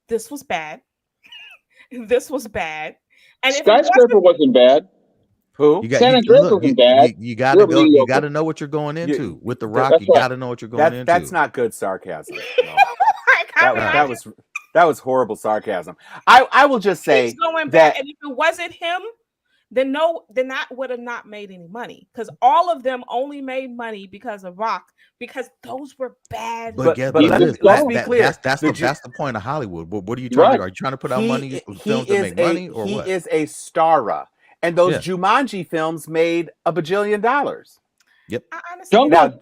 this was bad. This was bad. And if it Skyscraper wasn't bad. Who? San Andreas wasn't bad. You got to go. You mediocre. got to know what you're going into with the Rock. That's You right. got to know what you're going into. That's not good sarcasm. No. like, That was horrible sarcasm. I will just say going that, back, and if it wasn't him, then that would have not made any money, because all of them only made money because of Rock, because those were bad. But let's be clear. That's the point of Hollywood. What are you trying to do? Are you trying to put out money for films to make money, or what? He is a star, and those Jumanji films made $1 bajillion. Yep. Jungle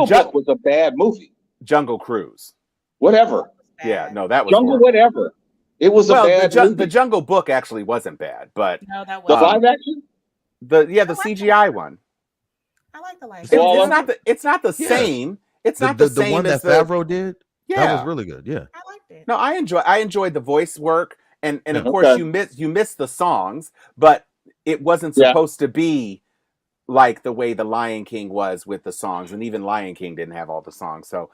Book was a bad movie. Jungle Cruise. Whatever. Yeah, no, that was Jungle. horrible. Whatever. It was a bad movie. The Jungle Book actually wasn't bad, but no, that was the live action. The CGI one. I like the live. It's not the same. It's not the same. The one that Favreau did. Yeah, that was really good. Yeah, I liked it. No, I enjoyed the voice work, and of course you miss the songs, but it wasn't supposed to be like the way the Lion King was with the songs, and even Lion King didn't have all the songs. So,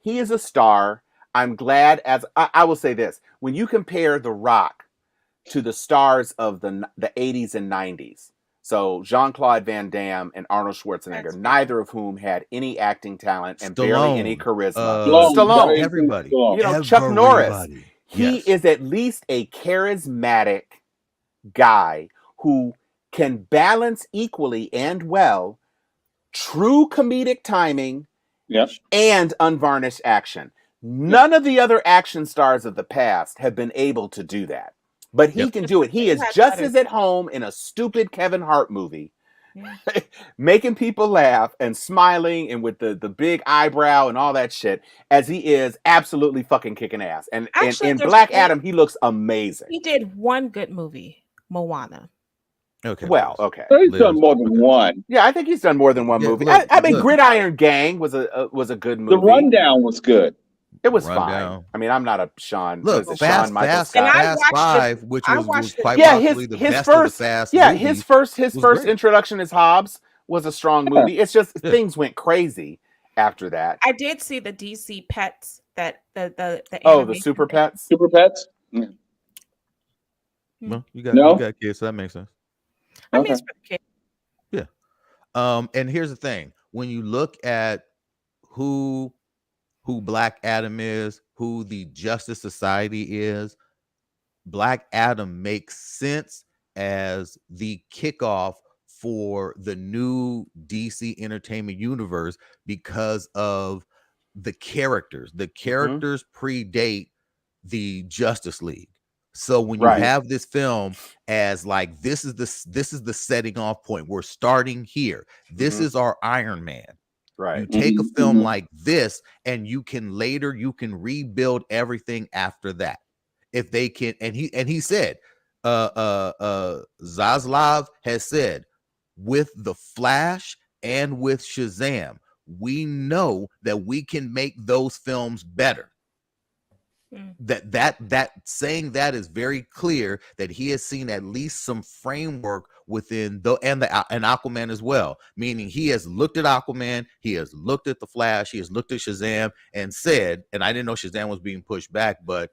he is a star. I'm glad. I will say this: when you compare The Rock to the stars of the 80s and 90s, so Jean-Claude Van Damme and Arnold Schwarzenegger, neither of whom had any acting talent and barely any charisma. Stallone, everybody, Chuck Norris. He is at least a charismatic guy who can balance equally and well true comedic timing and unvarnished action. None of the other action stars of the past have been able to do that. But he can do it. He is just as at home in a stupid Kevin Hart movie, making people laugh and smiling and with the big eyebrow and all that shit, as he is absolutely fucking kicking ass. And in Black Adam, he looks amazing. He did one good movie, Moana. Okay. Well, okay. So he's done more than one. Yeah, I think he's done more than one movie. I mean, Gridiron Gang was a good movie. The Rundown was good. It was fine. I mean, I'm not a Sean. Look, Fast 5, which was quite possibly the best of the Fast. Yeah, his first introduction as Hobbs was a strong movie. It's just things went crazy after that. I did see the DC Pets the the Super Pets. Super Pets. Yeah. Well, you got kids, so that makes sense. I mean, it's for the kids. Yeah. And here's the thing: when you look at who Black Adam is, who the Justice Society is, Black Adam makes sense as the kickoff for the new DC Entertainment Universe because of the characters. The characters predate the Justice League. So when you have this film as like this is the setting off point. We're starting here. This is our Iron Man. Right. You take a film like this and you can rebuild everything after that. If they can, and he said, Zaslav has said, with the Flash and with Shazam, we know that we can make those films better. That saying that is very clear that he has seen at least some framework within and Aquaman as well, meaning he has looked at Aquaman, he has looked at the Flash, he has looked at Shazam and said, and I didn't know Shazam was being pushed back, but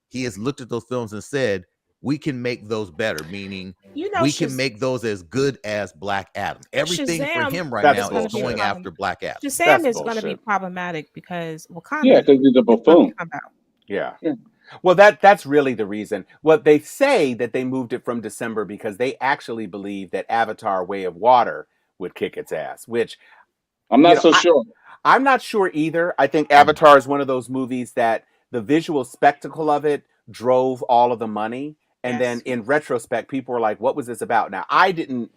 he has looked at those films and said, we can make those better, meaning we can make those as good as Black Adam. Everything for him right now is going after Black Adam. Shazam is going to be problematic because Wakanda. Yeah, because he's a buffoon. Yeah. Well, that's really the reason. Well, they say that they moved it from December because they actually believe that Avatar: Way of Water would kick its ass, which I'm not so sure. I'm not sure either. I think Avatar is one of those movies that the visual spectacle of it drove all of the money. And then in retrospect, people were like, what was this about? Now, I didn't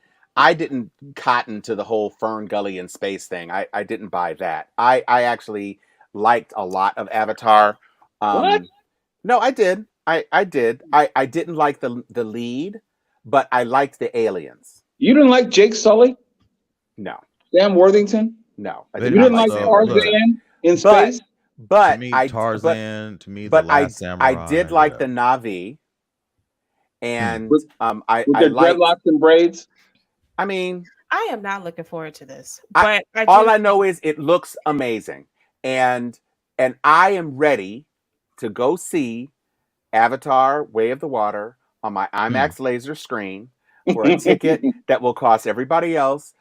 cotton to the whole Fern Gully in space thing. I didn't buy that. I actually liked a lot of Avatar. What? No, I did. I did. I didn't like the lead, but I liked the aliens. You didn't like Jake Sully? No. Sam Worthington? No, I Very did You not didn't like like much Sam so. Look, Worthington. Tarzan in But space? to but me, I Tarzan. To me, The but Last I Samurai. did like Yeah. the Navi, and With, with I their liked. dreadlocks and braids? I mean, I am not looking forward to this, I but I all do I know think is it looks amazing, and I am ready to go see Avatar: Way of the Water on my Hmm. IMAX laser screen for a ticket that will cost everybody else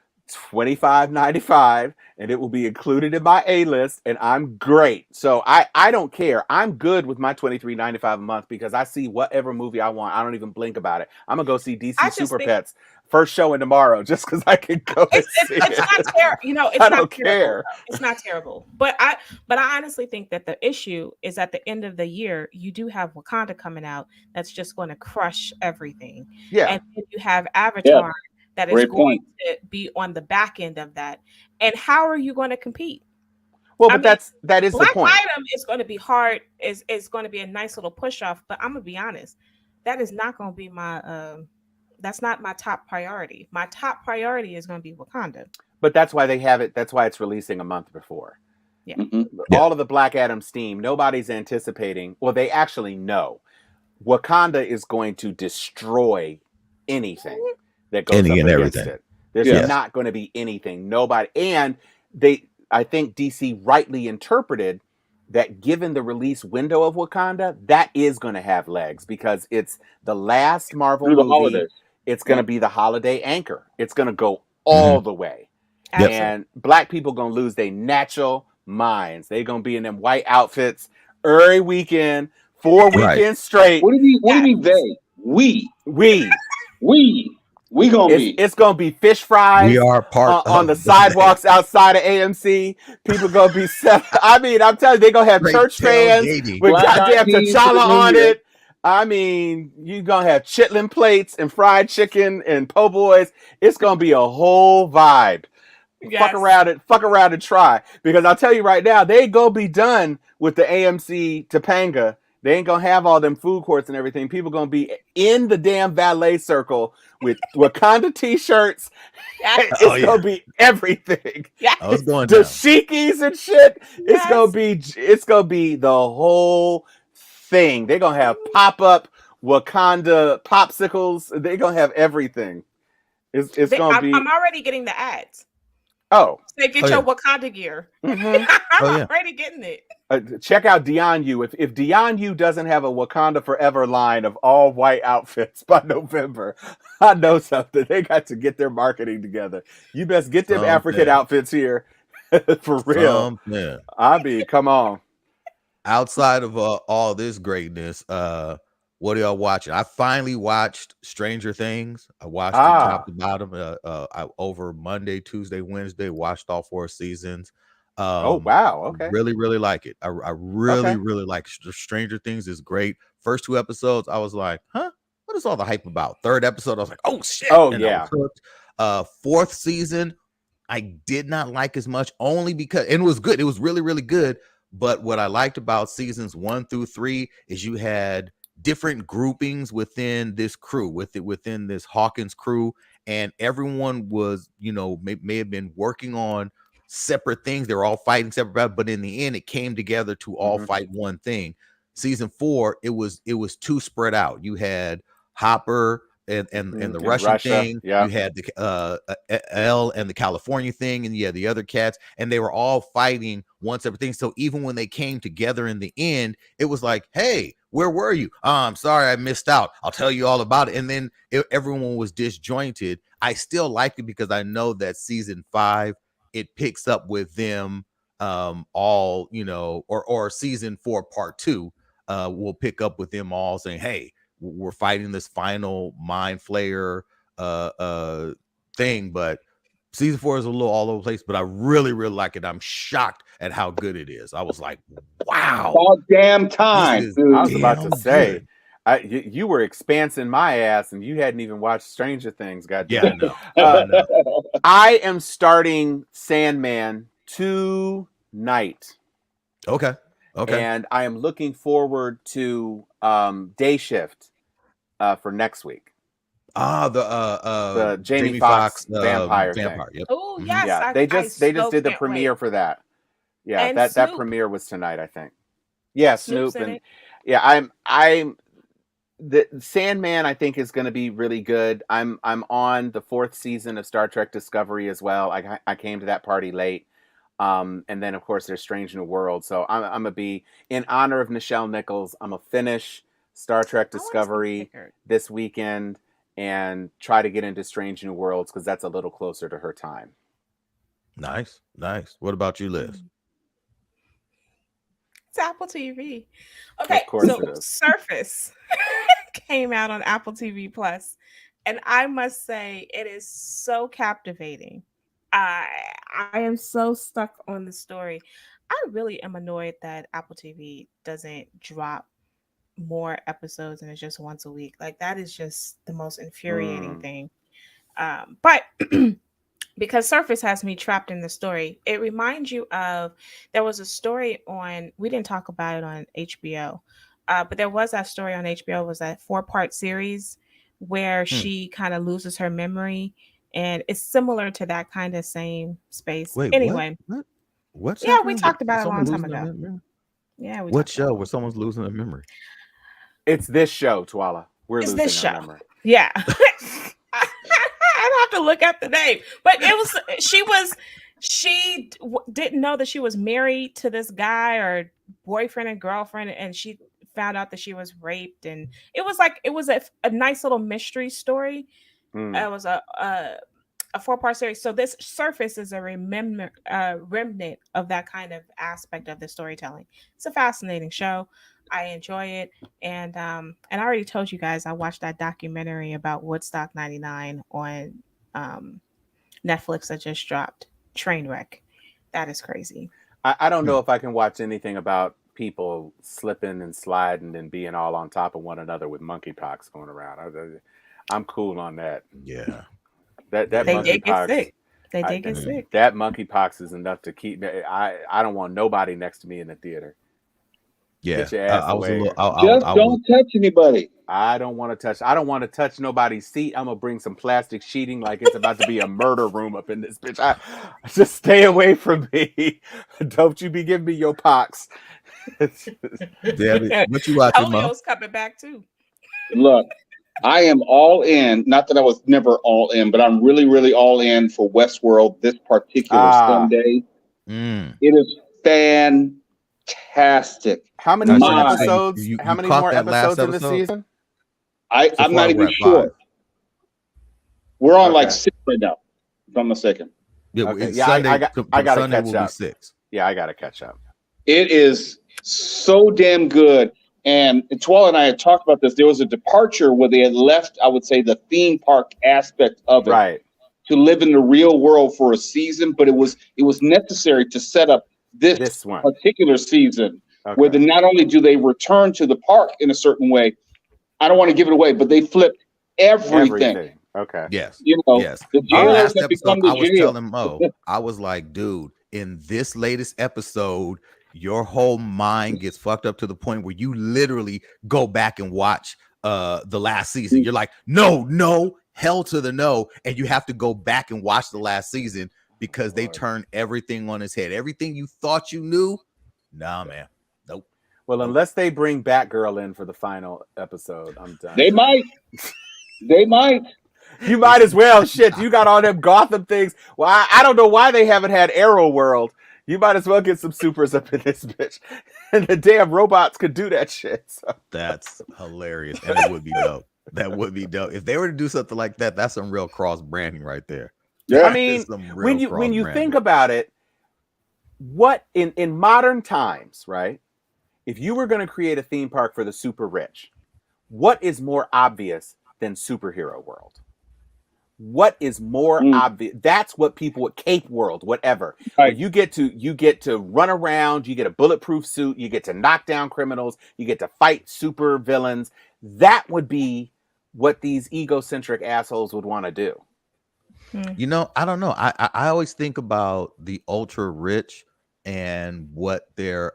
$25.95, and it will be included in my A list, and I'm great. So I don't care. I'm good with my $23.95 a month because I see whatever movie I want. I don't even blink about it. I'm gonna go see DC I just Super think Pets first showing tomorrow just because I can go and see it's it. not terrible. It's I not don't terrible. care. Though. It's not terrible. But I honestly think that the issue is at the end of the year, you do have Wakanda coming out that's just going to crush everything, Yeah. and then you have Yeah, Avatar that is great going point. to be on the back end of that. And how are you going to compete? Well, I but mean, that is the Black point. Item is going to be hard. Is going to be a nice little push off. But I'm gonna be honest, that is not going to be my. That's not my top priority. My top priority is going to be Wakanda. But that's why they have it. That's why it's releasing a month before. Yeah. Hmm. Yeah. All of the Black Adam steam, nobody's anticipating. Well, they actually know Wakanda is going to destroy anything that goes Any up and against everything. it. There's Yeah. Yes. not going to be anything. Nobody. And they, I think DC rightly interpreted that given the release window of Wakanda, that is going to have legs because it's the last Marvel Through the movie. holidays. It's going to Yeah. be the holiday anchor. It's going to go Mhm. all the way. Yep. Absolutely. And black people going to lose their natural minds. They're going to be in them white outfits every weekend, 4 Right. weekends straight. What do Yes. you mean they? We. We We gonna be. it's gonna be fish We fries are part on the of the sidewalks outside of AMC. People gonna be set. I mean, I'm telling you, they gonna have straight church fans tailgating. with Black eyed goddamn peas for T'Challa the new on year. it. I mean, you gonna have chitlin plates and fried chicken and po' boys. It's gonna be a whole vibe. Yes. Fuck around and try. Because I'll tell you right now, they ain't gonna be done with the AMC Topanga. They ain't gonna have all them food courts and everything. People gonna be in the damn valet circle with Wakanda t-shirts. Yes. Oh It's yeah. gonna be everything. Yes. I was going down. Dashikis and shit. Yes. It's gonna be the whole thing. They're gonna have pop-up Wakanda popsicles. They're gonna have everything. It's gonna be I'm already getting the ads. oh. Say, get Oh, your yeah. Wakanda gear. Mhm. I'm Oh, yeah. already getting it. Check out Dion Yu. If Dion Yu doesn't have a Wakanda Forever line of all white outfits by November, I know something. They got to get their marketing together. You best get them African Something. outfits here for real. Something. I mean, come on. Outside of all this greatness, what are y'all watching? I finally watched Stranger Things. I watched it top to bottom. I over Monday, Tuesday, Wednesday, watched all 4 seasons. Oh wow. Okay. Really like it. I really, Okay. really like Stranger Things is great. First 2 episodes, I was like, huh? What is all the hype about? Third episode, I was like, oh shit. Oh And I yeah. was hooked. 4th season, I did not like as much only because, and it was good. It was really, really good. But what I liked about seasons 1 through 3 is you had different groupings within this crew, within this Hawkins crew, and everyone was, may have been working on separate things. They were all fighting separate, but in the end, it came together to all fight one thing. Season 4, it was too spread out. You had Hopper and the In Russian Russia. thing. Yeah. You had the L and the California thing, and you had the other cats, and they were all fighting one separate thing. So even when they came together in the end, it was like, hey, where were you? I'm sorry, I missed out. I'll tell you all about it. And then everyone was disjointed. I still liked it because I know that season 5, it picks up with them all, or season 4 part 2 will pick up with them all saying, hey, we're fighting this final mind flayer thing, but season 4 is a little all over the place, but I really, really like it. I'm shocked at how good it is. I was like, wow. About damn time. I was about to say, good. you were expansing my ass and you hadn't even watched Stranger Things. Goddamn. Yeah, I know. I am starting Sandman tonight. Okay. And I am looking forward to Day Shift for next week. The Jamie Foxx Foxx vampire thing. Yep. Oh yes, Yeah, I they just did the can't premiere wait. for that. Yeah, And that Snoop. premiere was tonight, I think. Yeah, Snoop's Snoop in and it. yeah, I'm the Sandman I think is going to be really good. I'm on the 4th season of Star Trek Discovery as well. I came to that party late. And then of course there's Strange New World. So I'm gonna be in honor of Nichelle Nichols. I'm gonna finish Star Trek I want to see Discovery Pickard. this weekend and try to get into Strange New Worlds because that's a little closer to her time. Nice. What about you, Liz? It's Apple TV. Okay, Of course so it is. Surface came out on Apple TV Plus, and I must say it is so captivating. I I am so stuck on the story. I really am annoyed that Apple TV doesn't drop more episodes and it's just once a week. Like that is just the most infuriating thing. But because Surface has me trapped in the story, it reminds you of there was a story on, we didn't talk about it on HBO, but there was that story on HBO. It was that 4-part series where she kind of loses her memory, and it's similar to that kind of same space. Wait, Anyway, what's yeah, we happening? talked about it a long Someone time losing their ago. memory? Yeah, we What talked about show it. where someone's losing their memory? It's this show, Twala. We're It's losing this our show. memory. Yeah. I'd have to look up the name, but it was didn't know that she was married to this guy or boyfriend and girlfriend, and she found out that she was raped, and it was a nice little mystery story. It was a 4-part series. So this Surface is a remnant of that kind of aspect of the storytelling. It's a fascinating show. I enjoy it, and I already told you guys I watched that documentary about Woodstock '99 on Netflix that just dropped. Trainwreck. That is crazy. I don't know if I can watch anything about people slipping and sliding and being all on top of one another with monkeypox going around. I'm cool on that. Yeah. That They did get monkeypox. sick. They did get sick. That monkeypox is enough to keep me. I don't want nobody next to me in the theater. Yeah. Get your ass away. Don't touch anybody. I don't want to touch nobody's seat. I'm gonna bring some plastic sheeting like it's about to be a murder room up in this bitch. I just stay away from me. Don't you be giving me your pox. Debbie, what you watching, Mo? Polio's coming back too. Look, I am all in. Not that I was never all in, but I'm really, really all in for Westworld this particular Sunday. It is fantastic. How many more episodes? How many more episodes in the season? I'm not even sure. We're on like 6 right now, if I'm mistaken. Yeah, Sunday, I gotta Sunday catch will up. Be 6. Yeah, I gotta catch up. It is so damn good. And Twala and I had talked about this. There was a departure where they had left, I would say, the theme park aspect of it to live in the real world for a season. But it was necessary to set up this one particular season where not only do they return to the park in a certain way, I don't want to give it away, but they flipped everything. Okay. Yes. You know, yes. the jailers have become the I was jail. telling Mo, I was like, dude, in this latest episode, your whole mind gets fucked up to the point where you literally go back and watch the last season. You're like, no, hell to the no. And you have to go back and watch the last season because they turn everything on its head. Everything you thought you knew, nah, man. Nope. Well, unless they bring Batgirl in for the final episode, I'm done. They might. You might as well. Shit, you got all them Gotham things. Well, I don't know why they haven't had Arrow World. You might as well get some supers up in this bitch. And the damn robots could do that shit. So. That's hilarious. And it would be dope. That would be dope. If they were to do something like that, that's some real cross branding right there. Yeah. I mean, when you think about it, what in modern times, right? If you were going to create a theme park for the super rich, what is more obvious than Superhero World? What is more obvious? That's what people would Cape World, whatever. Right. You get to run around, you get a bulletproof suit, you get to knock down criminals, you get to fight super villains. That would be what these egocentric assholes would want to do. You know, I don't know. I always think about the ultra rich and what their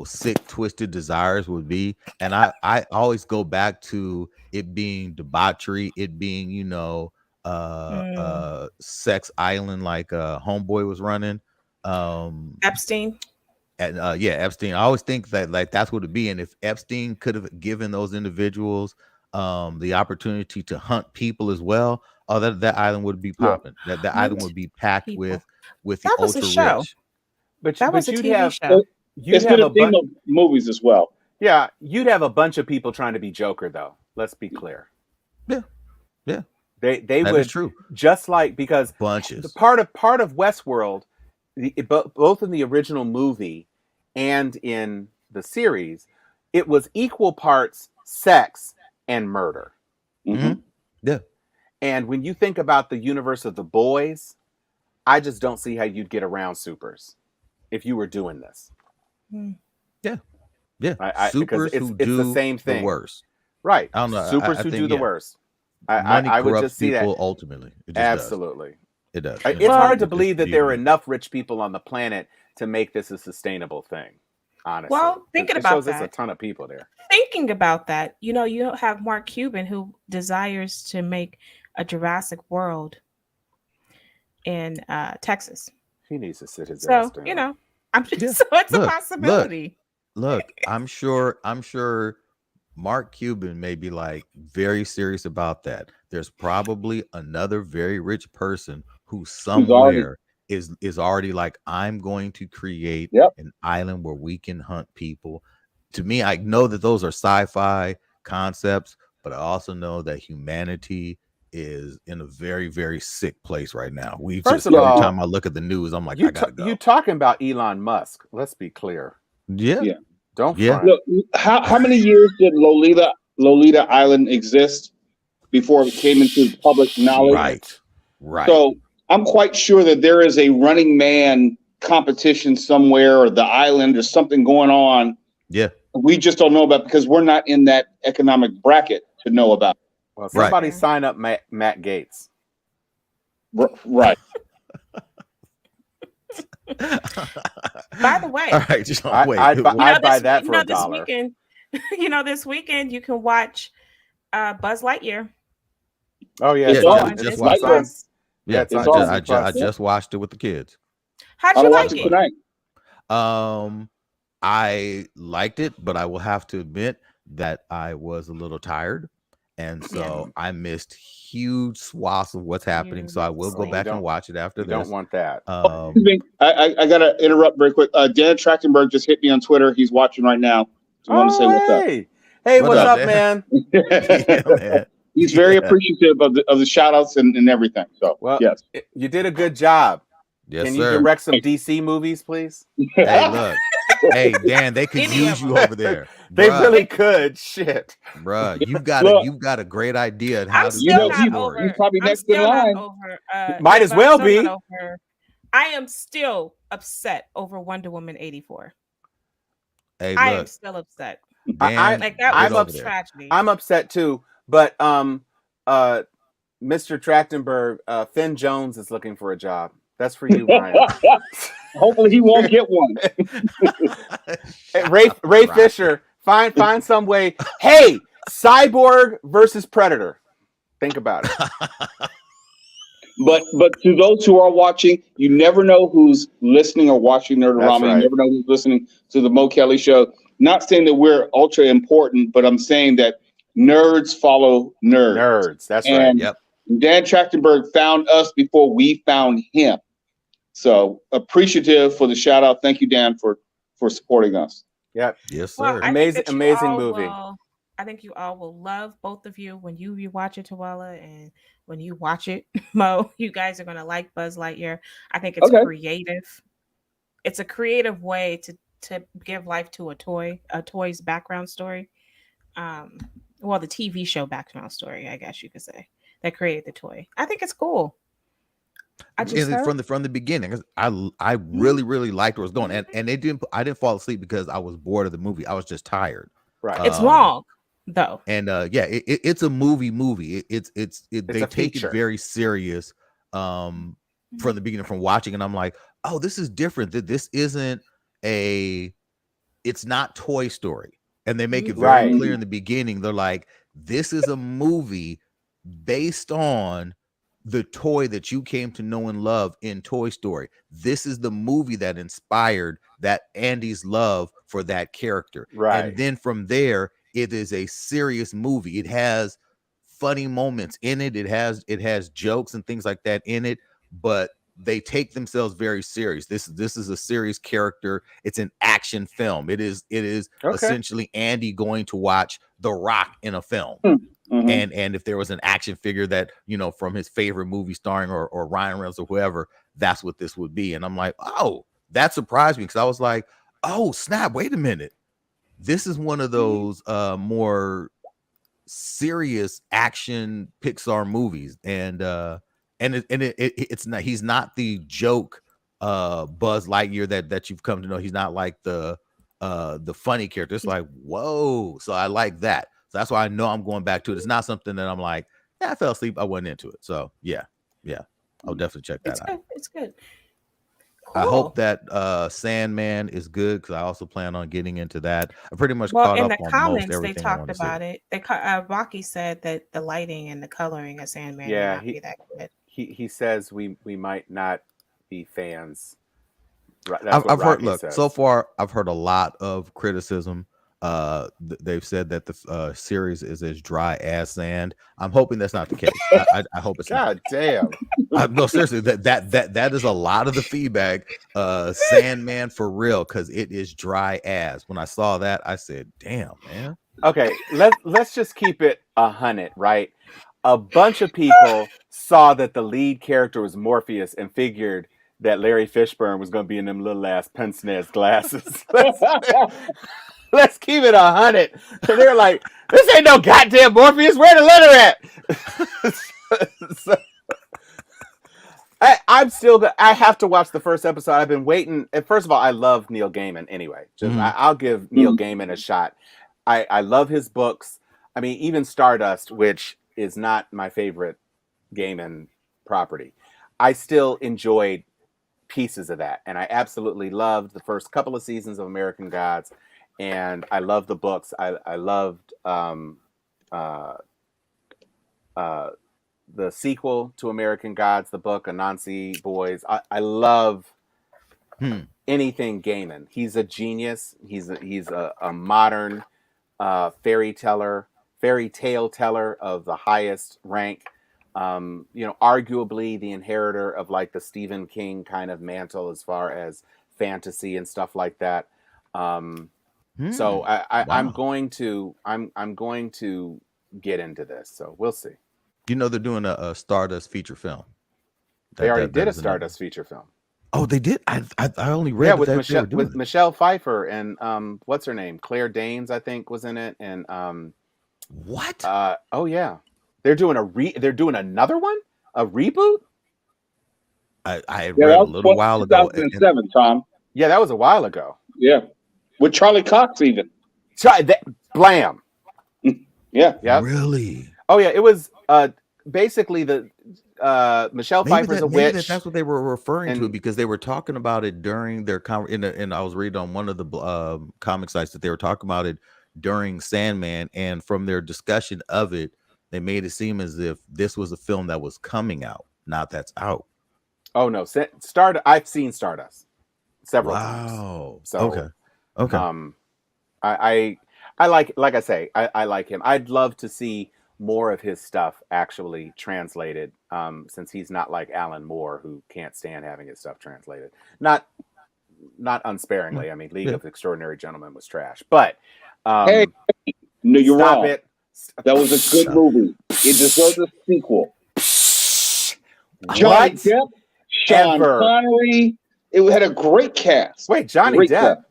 sick, twisted desires would be. And I always go back to it being debauchery, it being, sex island like Homeboy was running. Epstein. And Epstein. I always think that like that's what it'd be. And if Epstein could have given those individuals the opportunity to hunt people as well, that island would be popping. That island would be packed People. with the That was a ultra show. rich. That was a you'd TV have show. you'd It's have been a a theme bunch. of movies as well. Yeah, you'd have a bunch of people trying to be Joker, though. Let's be clear. Yeah. They That would is true. just like because the Bunches. part of Westworld, both in the original movie and in the series, it was equal parts sex and murder. Mhm. Yeah. And when you think about the universe of The Boys, I just don't see how you'd get around supers if you were doing this. Yeah. Because Supers it's who the do same thing. the worst. Right. I don't know. Supers I who think, do the worst. Money I would corrupts just see that. people ultimately. It just Absolutely. Does. It does. It's hard to believe that there are enough rich people on the planet to make this a sustainable thing. Honestly. Well, thinking it about shows that, there's a ton of people there. Thinking about that, you have Mark Cuban who desires to make a Jurassic World in Texas. He needs to sit his ass So down. so it's a possibility. Look, I'm sure Mark Cuban may be like very serious about that. There's probably another very rich person who somewhere is already like, I'm going to create an island where we can hunt people. To me, I know that those are sci-fi concepts, but I also know that humanity is in a very, very sick place right now. First of every all, time I look at the news, I'm like, I gotta go. You talking about Elon Musk? Let's be clear. Yeah. Don't front. Look, how many years did Lolita Island exist before it came into public knowledge? Right. So I'm quite sure that there is a Running Man competition somewhere, or the island, or something going on. Yeah. We just don't know about because we're not in that economic bracket to know about. Well, somebody sign up Matt Gaetz. Right. By the way, all right, John, wait. I'd buy that for $1. This weekend you can watch Buzz Lightyear. Oh yeah, I just watched it. Yeah, I just watched it with the kids. How'd you like it? Tonight. I liked it, but I will have to admit that I was a little tired, and so I missed huge swaths of what's happening. So I will go back and watch it after this. Don't want that. I gotta interrupt very quick. Dan Trachtenberg just hit me on Twitter. He's watching right now. So I want to say what's up. Hey, what's up, man? Man? He's very appreciative of the shout outs and everything. So yes. You did a good job. Yes, Can sir. you direct some DC movies, please? Hey, look. Hey, Dan, they could use you over there. They really could. Shit. Bruh, you've got a great idea on how to do it. He's probably next in line. Might as well be. I am still upset over Wonder Woman 84. Hey, I am still upset. Dan, that was a tragedy. I'm upset too, but Mr. Trachtenberg, Finn Jones is looking for a job. That's for you, Ryan. Hopefully he won't get one. Ray Fisher, find some way. Hey, Cyborg versus Predator. Think about it. But to those who are watching, you never know who's listening or watching Nerd-O-Rama. Right. You never know who's listening to the Mo Kelly Show. Not saying that we're ultra important, but I'm saying that nerds follow nerds. Nerds, that's and right. Yep. Dan Trachtenberg found us before we found him. So appreciative for the shout out. Thank you, Dan, for supporting us. Yep. Yes, sir. Well, amazing movie. I think you all will love, both of you, when you watch it, Tawala, and when you watch it, Mo. You guys are gonna like Buzz Lightyear. I think it's creative. It's a creative way to give life to a toy's background story. Well, the TV show background story, I guess you could say, that created the toy. I think it's cool. From the beginning, I really liked where it was going, and I didn't fall asleep because I was bored of the movie. I was just tired. Right. It's long though, and it's a movie. They take it very serious from the beginning, from watching, and I'm like, oh, this is different. That this isn't a it's not Toy Story. And they make it very Right. clear in the beginning. They're like, this is a movie based on the toy that you came to know and love in Toy Story. This is the movie that inspired that Andy's love for that character. Right. And then from there, it is a serious movie. It has funny moments in it. It has jokes and things like that in it, but they take themselves very serious. This is a serious character. It's an action film. It is Okay. essentially Andy going to watch The Rock in a film. Mm-hmm. And if there was an action figure that, you know, from his favorite movie starring or Ryan Reynolds or whoever, that's what this would be. And I'm like, oh, that surprised me, because I was like, oh snap, wait a minute. This is one of those more serious action Pixar movies. And it's not, he's not the joke Buzz Lightyear that you've come to know. He's not like the funny character. It's like, whoa. So I like that. So that's why I know I'm going back to it. It's not something that I'm like, yeah, I fell asleep, I wasn't into it. So yeah, I'll definitely check that out. It's good. I Cool. hope that Sandman is good, because I also plan on getting into that. I pretty much Well, caught in up the on most comments, they everything I talked wanted to see. about it. Rocky said that the lighting and the coloring of Sandman may Yeah, not be that good. he says we might not be fans. That's what I've heard. Rocky Look, says. so far I've heard a lot of criticism. They've said that the series is as dry as sand. I'm hoping that's not the case. I hope it's not. God damn. No, seriously, that is a lot of the feedback. Sandman for real, because it is dry as. When I saw that, I said, "Damn, man." Okay, let's just keep it 100, right? A bunch of people saw that the lead character was Morpheus and figured that Larry Fishburne was going to be in them little ass pince-nez glasses. Let's keep it 100. So they're like, this ain't no goddamn Morpheus. Where the letter at? So, I have to watch the first episode. I've been waiting. First of all, I love Neil Gaiman anyway. I'll give Neil Gaiman a shot. I love his books. I mean, even Stardust, which is not my favorite Gaiman property, I still enjoyed pieces of that. And I absolutely loved the first couple of seasons of American Gods. And I love the books. I loved the sequel to American Gods, the book Anansi Boys. I love anything Gaiman. He's a genius. He's a modern fairy tale teller of the highest rank. Arguably the inheritor of like the Stephen King kind of mantle as far as fantasy and stuff like that. So I'm going to get into this. So we'll see. You know, they're doing a Stardust feature film. They already did a Stardust feature film. Oh, they did. I only read with that Michelle Pfeiffer and what's her name? Claire Danes, I think, was in it. And what? Oh yeah, they're doing another one, a reboot. I read a little while ago. 2007, Tom. Yeah, that was a while ago. Yeah, with Charlie Cox even. Blam. Yeah. Really? Oh yeah, it was basically the Michelle Pfeiffer's a witch. That's what they were referring to, because they were talking about it during their and I was reading on one of the comic sites that they were talking about it during Sandman, and from their discussion of it, they made it seem as if this was a film that was coming out, not that's out. Oh no, I've seen Stardust several times. So okay. I like I say, I like him. I'd love to see more of his stuff actually translated, since he's not like Alan Moore, who can't stand having his stuff translated. Not unsparingly. I mean, League of Extraordinary Gentlemen was trash, but hey, no, you're wrong. It. That was a good movie. It deserved a sequel. Johnny Depp, Sean Connery. It had a great cast. Wait, Johnny Depp.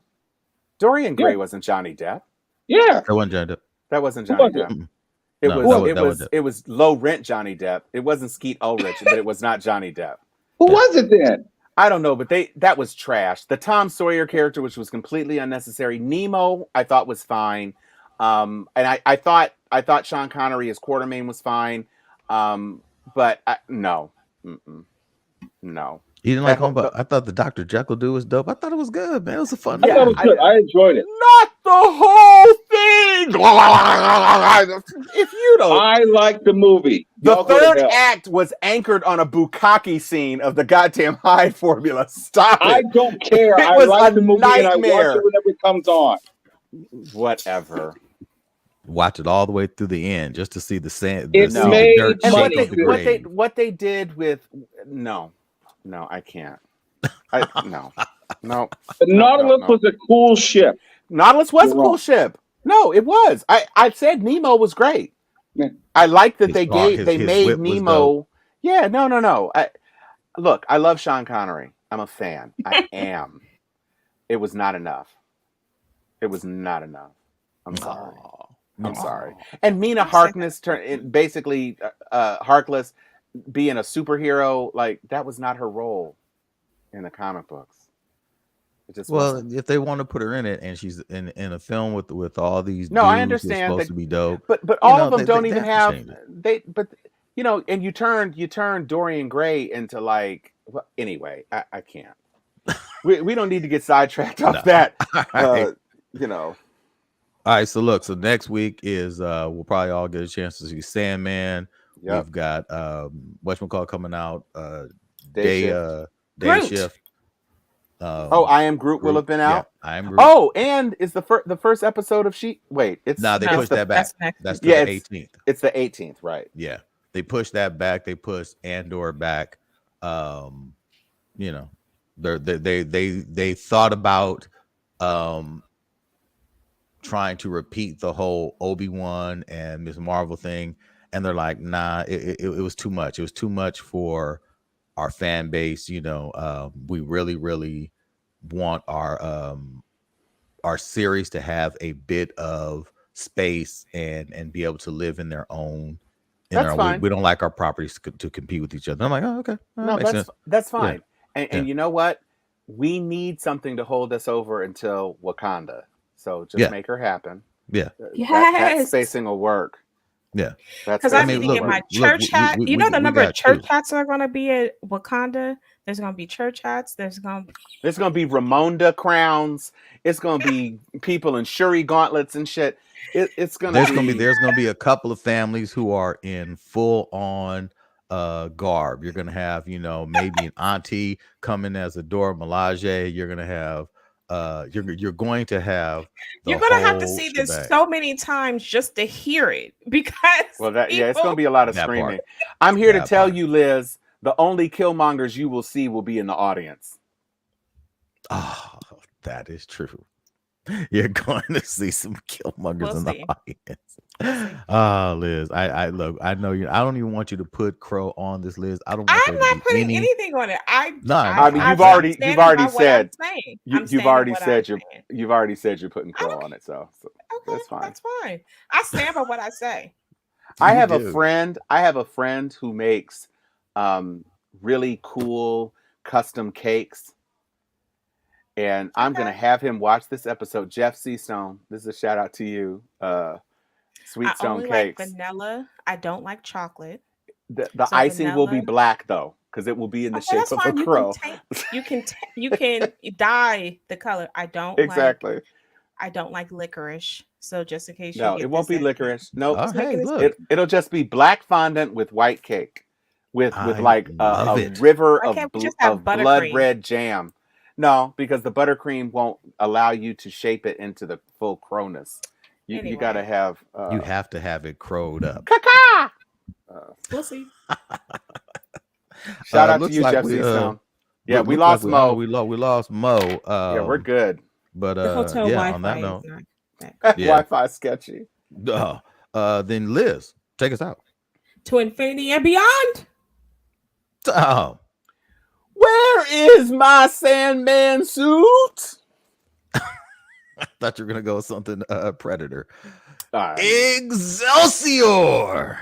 Dorian Gray wasn't Johnny Depp. Yeah, that wasn't Johnny Depp. That wasn't Johnny Depp. It was low rent Johnny Depp. It wasn't Skeet Ulrich, but it was not Johnny Depp. Who was it then? I don't know, but that was trash. The Tom Sawyer character, which was completely unnecessary. Nemo, I thought was fine, and I thought Sean Connery as Quartermain was fine, but no. You didn't That like whole, Home, but I thought the Dr. Jekyll dude was dope. I thought it was good, man. It was a fun I thought it movie. was good. I enjoyed it. not the whole thing. If you don't, I liked the movie. the Y'all go to third hell. act was anchored on a bukkake scene of the goddamn Hyde formula. Stop I it. don't care. It I was like a the movie and I watch nightmare. it whenever it comes on. Whatever. Watch it all the way through the end just to see the sand. It No. made dirt And shape what of the they grave. what they did with no, I can't. No. The Nautilus was a cool ship. Nautilus was You're a cool wrong. ship. No, it was. I said Nemo was great. Yeah. I like that His they his made whip was Nemo. Yeah, no. Look, I love Sean Connery. I'm a fan. I am. It was not enough. I'm sorry. Aw. I'm Aw. sorry. And Mina Harkness basically Harkless being a superhero, like that was not her role in the comic books. It just Well, wasn't. if they want to put her in it, and she's in a film with all these No, dudes I who's understand supposed that, to be dope, but you all know, of them don't even to have change it. but and you turn Dorian Gray into like anyway, I can't. We don't need to get sidetracked off No. that. All right. All All right, so next week is we'll probably all get a chance to see Sandman. Yep. We've got whatchamacallit coming out Day day Groot. shift. I Am Groot will have been out. Yeah, I Am Groot. Oh, and is the first episode of it's No, they No, pushed that back. That's to Yeah, the 18th. It's the 18th, right? Yeah, they pushed that back. They pushed Andor back. You know, they thought about trying to repeat the whole Obi-Wan and Ms. Marvel thing, and they're like, nah, it was too much. It was too much for our fan base. You know, we really want our series to have a bit of space and be able to live in their own. That's fine. We don't like our properties to compete with each other. I'm like, oh, okay. No, makes sense. that's fine. Yeah. And you know what? We need something to hold us over until Wakanda. So just make her happen. Yeah. That Yes. spacing will work. Yeah. Because I need to get my church hat. You know the number of church hats that are going to be at Wakanda? There's going to be church hats. There's going to be Ramonda crowns. It's going to be people in Shuri gauntlets and shit. There's going to be a couple of families who are in full on garb. You're going to have, maybe an auntie coming as a Dora Milaje. You're going to have you're going to have to see this so many times just to hear it, because it's going to be a lot of screaming. I'm here to tell you, Liz, the only Killmongers you will see will be in the audience. Oh, that is true. You're going to see some Killmongers in the audience. Liz, I look, I know you. I don't even want you to put Crow on this, Liz. I'm not putting anything on it. You've already said you're putting Crow on it, so okay, that's fine. That's fine. I stand by what I say. I have a friend who makes really cool custom cakes. And I'm going to have him watch this episode. Jeff Seastone, this is a shout out to you. Sweet Stone Cakes. Like vanilla. I don't like chocolate. The icing will be black though, because it will be in the shape of a crow. You can dye the color. I don't like licorice. So just in case it won't be licorice. No, it'll just be black fondant with white cake, with like a river of blood red jam. No, because the buttercream won't allow you to shape it into the full crowness. You got to have. You have to have it crowed up. Caca! We'll see. Shout out to you, Jeff Seastone. Yeah, we lost Mo. We lost Mo. Yeah, we're good. But the hotel Wi-Fi on that note, Wi-Fi sketchy. Then Liz, take us out. To infinity and beyond. Oh. Where is my Sandman suit? I thought you were gonna go with something Predator. Right. Excelsior.